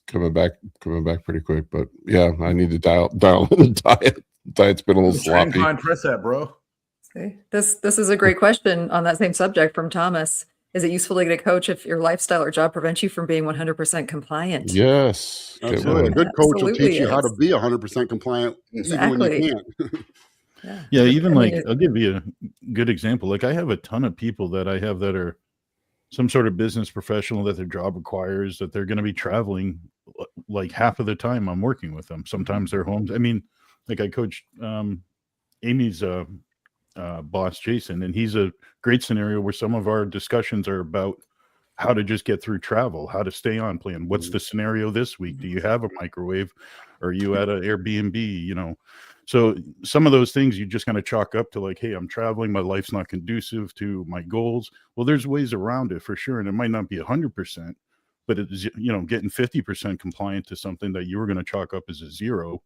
coming back pretty quick, but yeah, I need to dial in the diet. Diet's been a little sloppy. Press that, bro. See, this is a great question on that same subject from Thomas. Is it useful to get a coach if your lifestyle or job prevents you from being 100% compliant? Yes, absolutely. A good coach will teach you how to be 100% compliant, even when you can't. Yeah, even I'll give you a good example. Like I have a ton of people that I have that are some sort of business professional that their job requires that they're going to be traveling like half of the time I'm working with them. Sometimes they're home. I mean, like I coached Amy's boss, Jason, and he's a great scenario where some of our discussions are about how to just get through travel, how to stay on plan. What's the scenario this week? Do you have a microwave? Or are you at an Airbnb? So some of those things you just kind of chalk up to like, hey, I'm traveling, my life's not conducive to my goals. Well, there's ways around it for sure. And it might not be 100%, but it's, getting 50% compliant to something that you were going to chalk up as a 0.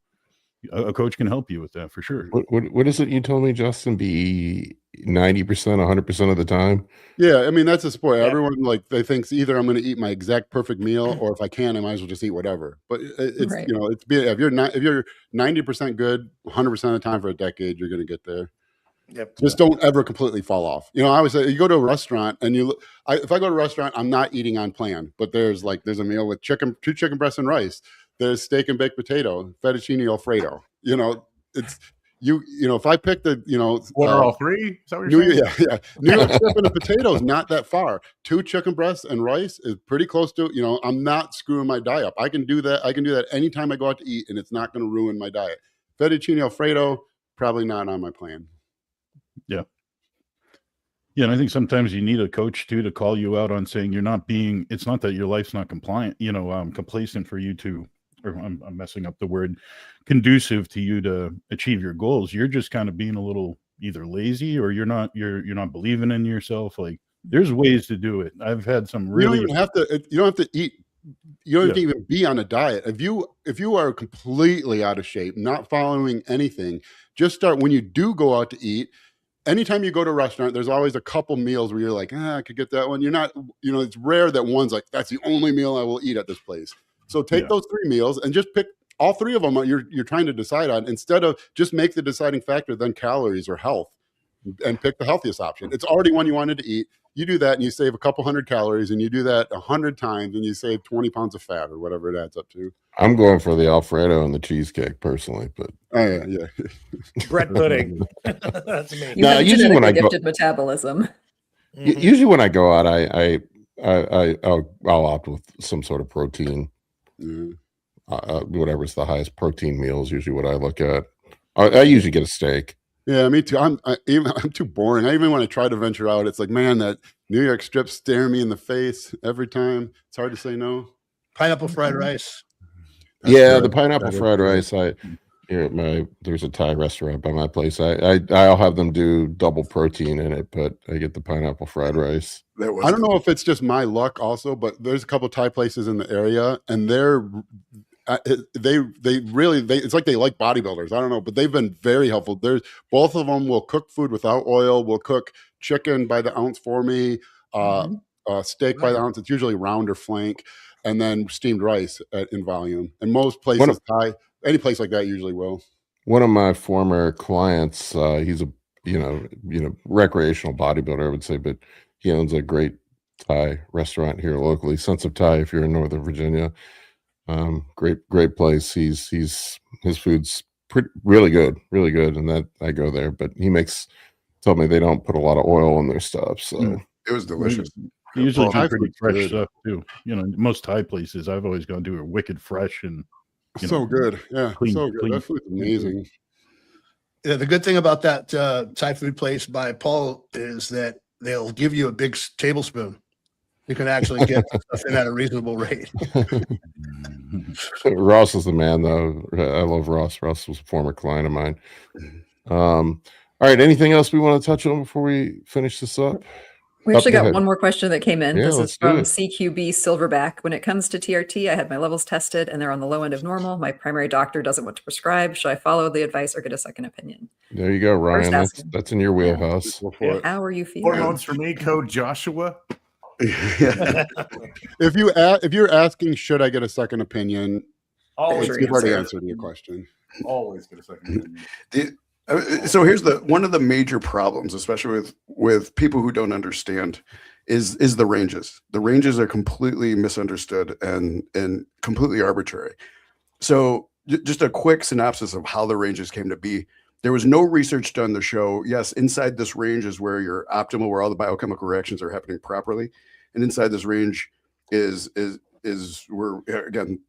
A coach can help you with that for sure. What is it you told me, Justin? Be 90%, 100% of the time? Yeah, I mean, that's a sport. Yeah. Everyone they thinks either I'm going to eat my exact perfect meal, or if I can, I might as well just eat whatever. But it's right. If you're 90% good 100% of the time for a decade, you're going to get there. Yep. Just don't ever completely fall off. I always say you go to a restaurant and if I go to a restaurant, I'm not eating on plan, but there's a meal with 2 chicken breasts and rice. There's steak and baked potato, fettuccine Alfredo. It's if I pick the what are all 3? Is that what you're saying? Yeah. New York strip and a potato is not that far. 2 chicken breasts and rice is pretty close to. I'm not screwing my diet up. I can do that. I can do that anytime I go out to eat, and it's not going to ruin my diet. Fettuccine Alfredo, probably not on my plan. Yeah. Yeah, and I think sometimes you need a coach too to call you out on saying you're not being. It's not that your life's not compliant, complacent for you to, or I'm messing up the word, conducive to you to achieve your goals. You're just kind of being a little either lazy or you're not believing in yourself. Like there's ways to do it. I've had some really. You don't have to eat. You don't have to even be on a diet. If you are completely out of shape, not following anything, just start when you do go out to eat. Anytime you go to a restaurant, there's always a couple meals where you're like, I could get that one. You're not, it's rare that one's like, that's the only meal I will eat at this place. So take those 3 meals and just pick all 3 of them you're trying to decide on, instead of just make the deciding factor then calories or health, and pick the healthiest option. It's already one you wanted to eat. You do that and you save a couple hundred calories, and you do that 100 times and you save 20 pounds of fat or whatever it adds up to. I'm going for the Alfredo and the cheesecake personally, but yeah. Bread pudding. That's me. You No, have usually when genetically I go- gifted metabolism. usually when I go out, I'll opt with some sort of protein. Yeah. Whatever's the highest protein meal is usually what I look at. I usually get a steak. Yeah, me too. I'm too boring. Even when I try to venture out, it's like, man, that New York strip staring me in the face every time. It's hard to say no. Pineapple fried rice. The pineapple That is fried good. rice. There's a Thai restaurant by my place. I'll have them do double protein in it, but I get the pineapple fried rice. That was I don't know if it's just my luck also, but there's a couple Thai places in the area, and it's like they like bodybuilders. I don't know, but they've been very helpful. Both of them will cook food without oil, will cook chicken by the ounce for me, steak by the ounce. It's usually round or flank, and then steamed rice in volume. And most places, any place like that usually will. One of my former clients, he's a recreational bodybuilder, I would say, but he owns a great Thai restaurant here locally, Sense of Thai, if you're in Northern Virginia. Great place. His food's really good, and that I go there. But he told me they don't put a lot of oil in their stuff, so it was delicious. They usually Thai do pretty food's fresh good. stuff too. Most Thai places I've always gone to are wicked fresh and So good. Yeah, clean- so good. clean- That food's amazing. Yeah, the good thing about that Thai food place by Paul is that they'll give you a big tablespoon. You can actually get stuff in at a reasonable rate. Ross is the man, though. I love Ross. Ross was a former client of mine. All right. Anything else we want to touch on before we finish this up? We actually Go got ahead. one more question that came in. Yeah, This let's is do from it. CQB Silverback. When it comes to TRT, I had my levels tested and they're on the low end of normal. My primary doctor doesn't want to prescribe. Should I follow the advice or get a second opinion? There you go, Ryan. First That's, asking. that's in your wheelhouse. Go for it. How are you feeling? Hormones for me, code Joshua. If you're asking, should I get a second opinion? Always, Sure You've already answer. answered your question. always get a second opinion. So here's one of the major problems, especially with people who don't understand, is the ranges. The ranges are completely misunderstood and completely arbitrary. So just a quick synopsis of how the ranges came to be. There was no research done to show, yes, inside this range is where you're optimal, where all the biochemical reactions are happening properly. And inside this range is where, again,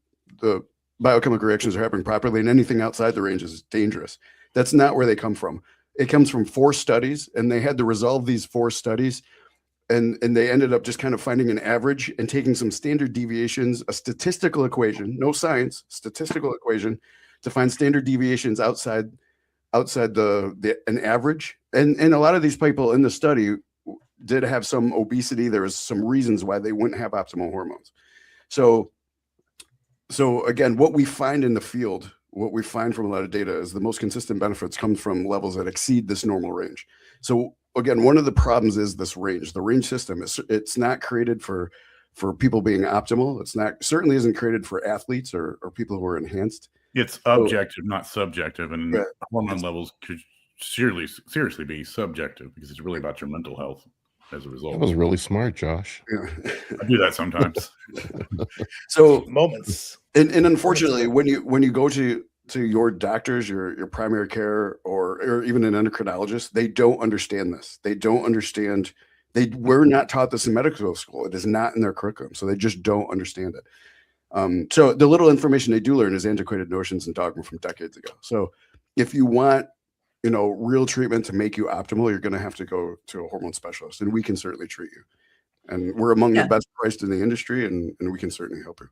the biochemical reactions are happening properly, and anything outside the range is dangerous. That's not where they come from. It comes from 4 studies, and they had to resolve these 4 studies. And they ended up just kind of finding an average and taking some standard deviations, a statistical equation, no science, statistical equation to find standard deviations outside an average. And a lot of these people in the study did have some obesity. There was some reasons why they wouldn't have optimal hormones. So again, what we find in the field, what we find from a lot of data is the most consistent benefits come from levels that exceed this normal range. So again, one of the problems is this range. The range system it's not created for people being optimal. Certainly isn't created for athletes or people who are enhanced. It's objective, not subjective, and Right. hormone levels could seriously be subjective because it's really about your mental health as a That result. was really smart, Josh. Yeah. I do that sometimes. So Moments. and unfortunately, when you go to your doctors, your primary care, or even an endocrinologist, they don't understand this. They don't understand. They were not taught this in medical school. It is not in their curriculum, so they just don't understand it. So the little information they do learn is antiquated notions and dogma from decades ago. So if you want real treatment to make you optimal, you're going to have to go to a hormone specialist, and we can certainly treat you. And we're among the best priced in the industry, and we can certainly help you.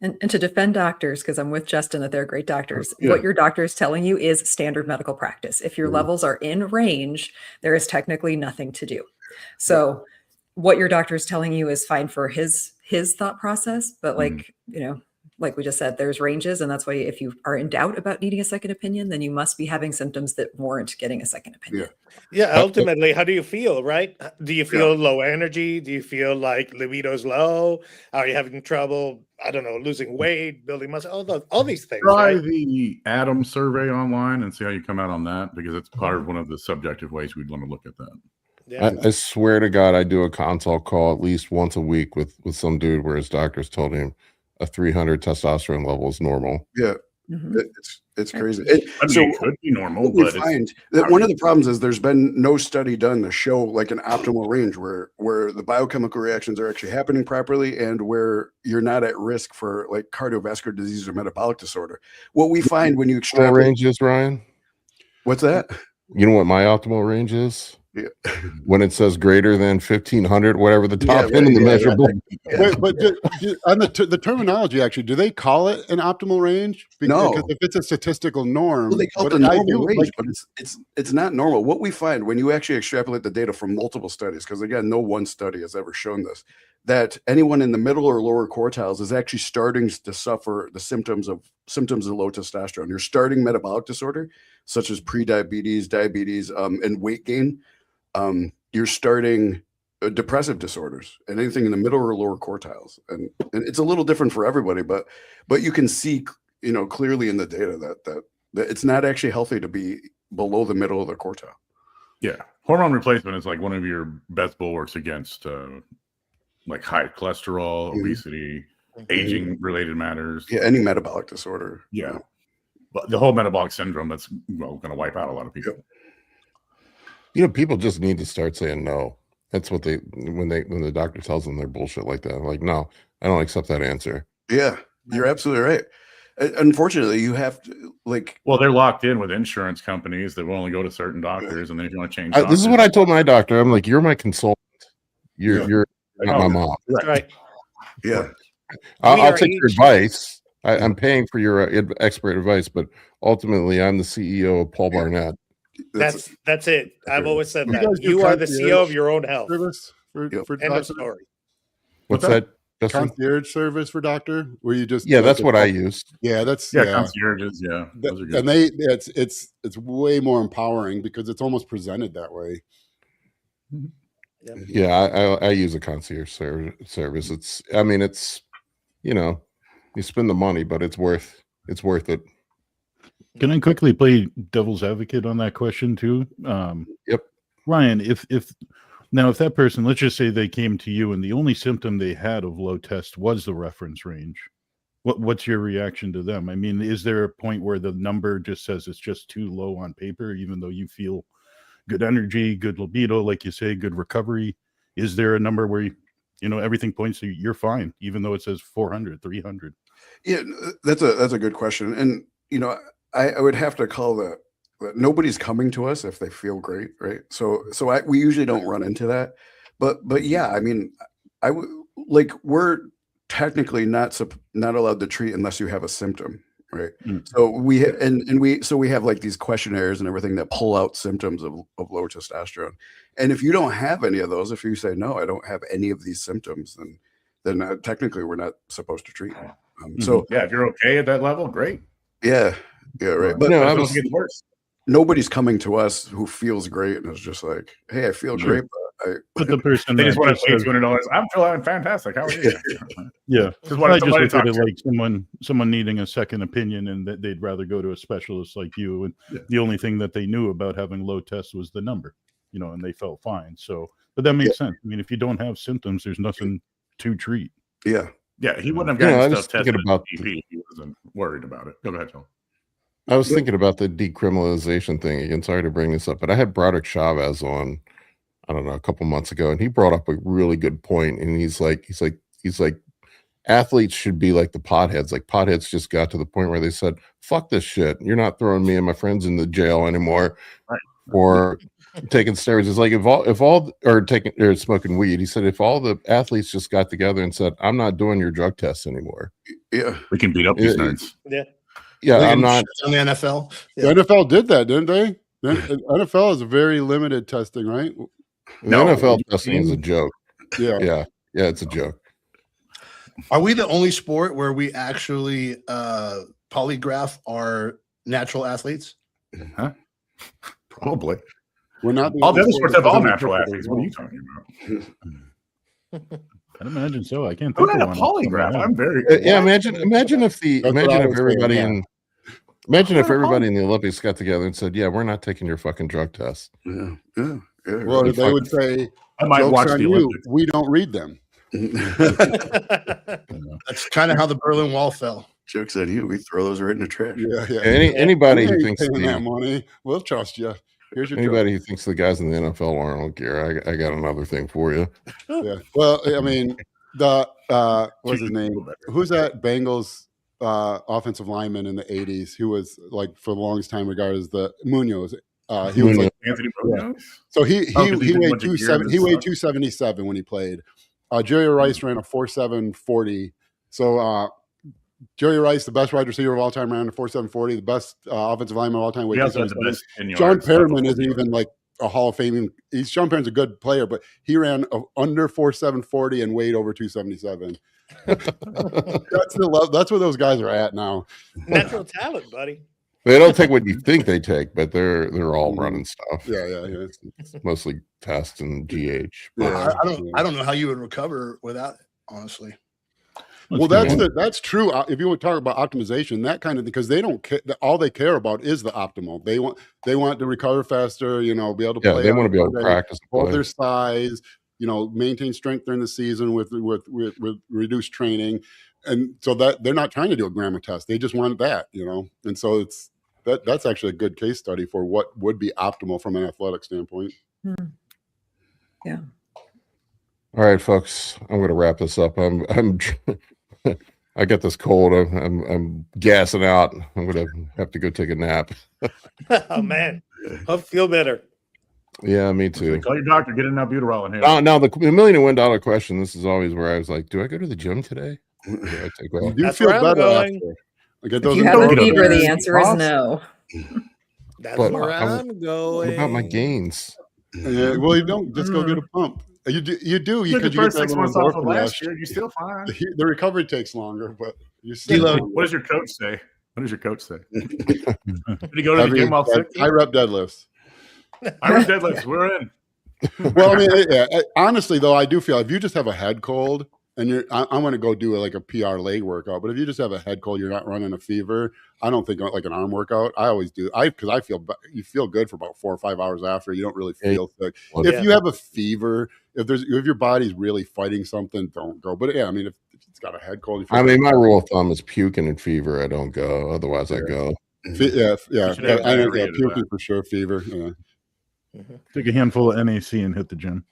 And to defend doctors, because I'm with Justin that they're great doctors, what your doctor is telling you is standard medical practice. If your levels are in range, there is technically nothing to do. So what your doctor is telling you is fine for his thought process, but like, like we just said, there's ranges. And that's why if you are in doubt about needing a second opinion, then you must be having symptoms that warrant getting a second opinion. Yeah. Ultimately, how do you feel, right? Do you feel low energy? Do you feel like libido's low? Are you having trouble, I don't know, losing weight, building muscle, all these things? Try the Adam survey online and see how you come out on that, because it's part of one of the subjective ways we'd want to look at that. Yeah. I swear to God, I do a consult call at least once a week with some dude where his doctors told him a 300 testosterone level is normal. Yeah. It's crazy. So it could be normal, but we find that one of the problems is there's been no study done to show like an optimal range where the biochemical reactions are actually happening properly and where you're not at risk for like cardiovascular disease or metabolic disorder. What we find when you extrapolate range is, Ryan? What's that? You know what my optimal range is? Yeah. When it says greater than 1500, whatever the top end of the measurable. But on the terminology, actually, do they call it an optimal range? No, because if it's a statistical norm, they call it the normal range, but it's not normal. What we find when you actually extrapolate the data from multiple studies, because again, no one study has ever shown this, that anyone in the middle or lower quartiles is actually starting to suffer the symptoms of low testosterone. You're starting metabolic disorder, such as prediabetes, diabetes, and weight gain. You're starting depressive disorders and anything in the middle or lower quartiles, and it's a little different for everybody, but you can see clearly in the data that it's not actually healthy to be below the middle of the quartile. Yeah, hormone replacement is like one of your best bulwarks against like high cholesterol, obesity, aging related matters. Yeah, any metabolic disorder. Yeah, but the whole metabolic syndrome that's going to wipe out a lot of people. People just need to start saying no. That's what when the doctor tells them they're bullshit like that. Like, no, I don't accept that answer. Yeah, you're absolutely right. Unfortunately, you have to well, they're locked in with insurance companies that will only go to certain doctors, and then if you want to change, this is what I told my doctor. I'm like, you're my consultant. You're not my mom. Right. Yeah. I'll take your advice. I'm paying for your expert advice, but ultimately, I'm the CEO of Paul Barnett. That's it. I've always said that. You are the CEO of your own health. Service for End of story. What's that? Concierge service for doctor, where you just that's what I use. Yeah, that's concierges. Yeah, those are good. And it's way more empowering because it's almost presented that way. Yeah, I use a concierge service. It's you spend the money, but it's worth it. Can I quickly play devil's advocate on that question too? Yep. Ryan, if that person, let's just say they came to you and the only symptom they had of low test was the reference range, what's your reaction to them? I mean, is there a point where the number just says it's just too low on paper, even though you feel good energy, good libido, like you say, good recovery? Is there a number where everything points to you're fine, even though it says 400, 300? Yeah, that's a good question. And, I would have to call that nobody's coming to us if they feel great, right? So we usually don't run into that, but yeah, I mean, we're technically not allowed to treat unless you have a symptom, right? So we have like these questionnaires and everything that pull out symptoms of low testosterone, and if you don't have any of those, if you say no, I don't have any of these symptoms, then technically we're not supposed to treat. So yeah, if you're okay at that level, great. Yeah, right. But it gets worse. Nobody's coming to us who feels great and is just like, hey, I feel great, but the person they just want to pay $200. I'm feeling fantastic. How are you? Yeah, just want I just look at it like someone needing a second opinion, and that they'd rather go to a specialist like you. And the only thing that they knew about having low test was the number, and they felt fine. So, but that makes sense. I mean, if you don't have symptoms, there's nothing to treat. Yeah. Yeah, he wouldn't have gotten stuff tested about GP. He wasn't worried about it. Go ahead, Joel. I was thinking about the decriminalization thing again. Sorry to bring this up, but I had Broderick Chavez on, I don't know, a couple months ago, and he brought up a really good point. And he's like, athletes should be like the potheads. Like potheads just got to the point where they said, "Fuck this shit. You're not throwing me and my friends in the jail anymore." Right. Or taking steroids. It's like if all or taking or smoking weed. He said if all the athletes just got together and said, "I'm not doing your drug tests anymore." Yeah. We can beat up these nerds. Yeah. Yeah, They I'm can not. shit on the NFL. The NFL did that, didn't they? The NFL is very limited testing, right? The No, NFL you testing is a joke. Yeah. Yeah, it's a joke. Are we the only sport where we actually polygraph our natural athletes? Probably. We're not All the other sport sports have that all doesn't natural pick up athletes. as What are well. you talking about? I'd imagine so. I can't Who think had of a one. polygraph? I'm very Yeah, imagine if That's what I was everybody saying, imagine if Who had a everybody in the Olympics got together and said, "Yeah, we're not taking your fucking drug test." Yeah. Yeah. Yeah. Well, You they would say, I might "Joke's watch on the you. Olympics. We don't read them." That's kind of how the Berlin Wall fell. Jokes on you. We throw those right in the trash. Yeah. Anybody We who ain't thinks paying that the, money, we'll trust you. Here's your joke. anybody who thinks the guys in the NFL aren't gear, I got another thing for you. Yeah. Well, I mean, what's his name? Who's that Bengals offensive lineman in the 80s who was like for the longest time regarded as the Munoz? He was like, Anthony Munoz? so he Oh, 'cause he did a weighed bunch of gear 270 he and weighed stuff. 277 when he played. Jerry Rice ran a 4.740. So Jerry Rice, the best wide receiver of all time, ran a 4.740. The best offensive lineman of all time, He weighed also had the 277. best 10 Sean yards. Perriman isn't even like a Hall of Fame. Sean Perriman's a good player, but he ran under 4.740 and weighed over 277. That's where those guys are at now. Natural talent, buddy. They don't take what you think they take, but they're all running stuff. Yeah. It's mostly test and GH. Yeah. I don't know how you would recover without it, honestly. Well, that's true. If you would talk about optimization, that kind of because they don't care. All they care about is the optimal. They want to recover faster. Be able to play. They want to be able to practice. Hold their size. Maintain strength during the season with reduced training, and so that they're not trying to do a grammar test. They just want that. And so that's actually a good case study for what would be optimal from an athletic standpoint. Yeah. All right, folks. I'm going to wrap this up. I'm I got this cold. I'm gassing out. I'm going to have to go take a nap. Oh man, hope you feel better. Yeah, me too. Call your doctor. Get an albuterol in here. Now the $1 million question. This is always where I was like, do I go to the gym today? Do I take off? You do That's feel where I'm better going. after. Get If those you have a endorphins. fever, the Endorphins. answer is Awesome. no. That's But where I'm what going. about my gains? Yeah, well, you don't just go get a pump. You do You because took you the get first that 6 little months off of endorphin last rush. year. You're still fine. The recovery takes longer, but you What does your coach say? What does your coach say? Did he go to the gym while sick? high rep deadlifts. I rep deadlifts. We're in. Well, I mean, honestly, though, I do feel if you just have a head cold and I'm going to go do like a PR leg workout, but if you just have a head cold, you're not running a fever. I don't think like an arm workout. I always do. Because I feel you feel good for about 4 or 5 hours after. You don't really feel sick. Well, If you have a fever, if your body's really fighting something, don't go. But yeah, I mean, if it's got a head cold, you feel I mean, like- my rule of thumb is puking and fever. I don't go. Otherwise, I go. yeah. You should have I know, diarrhea to puking that. for sure, fever. Yeah. Take a handful of NAC and hit the gym.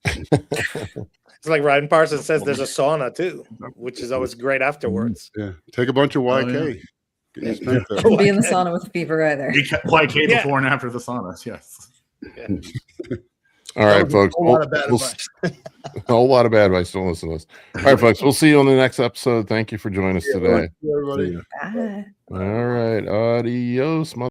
It's like Ryan Parsons says there's a sauna too, which is always great afterwards. Yeah, take a bunch of YK. yeah. Get your strength up. Shouldn't be in the sauna with a fever either. YK Yeah. before and after the saunas. Yes. All right, folks. A whole lot of bad We'll- advice. a whole lot of bad advice. Don't listen to us. All right, folks. We'll see you on the next episode. Thank you for joining us today. Everybody. Bye. All right. Adios,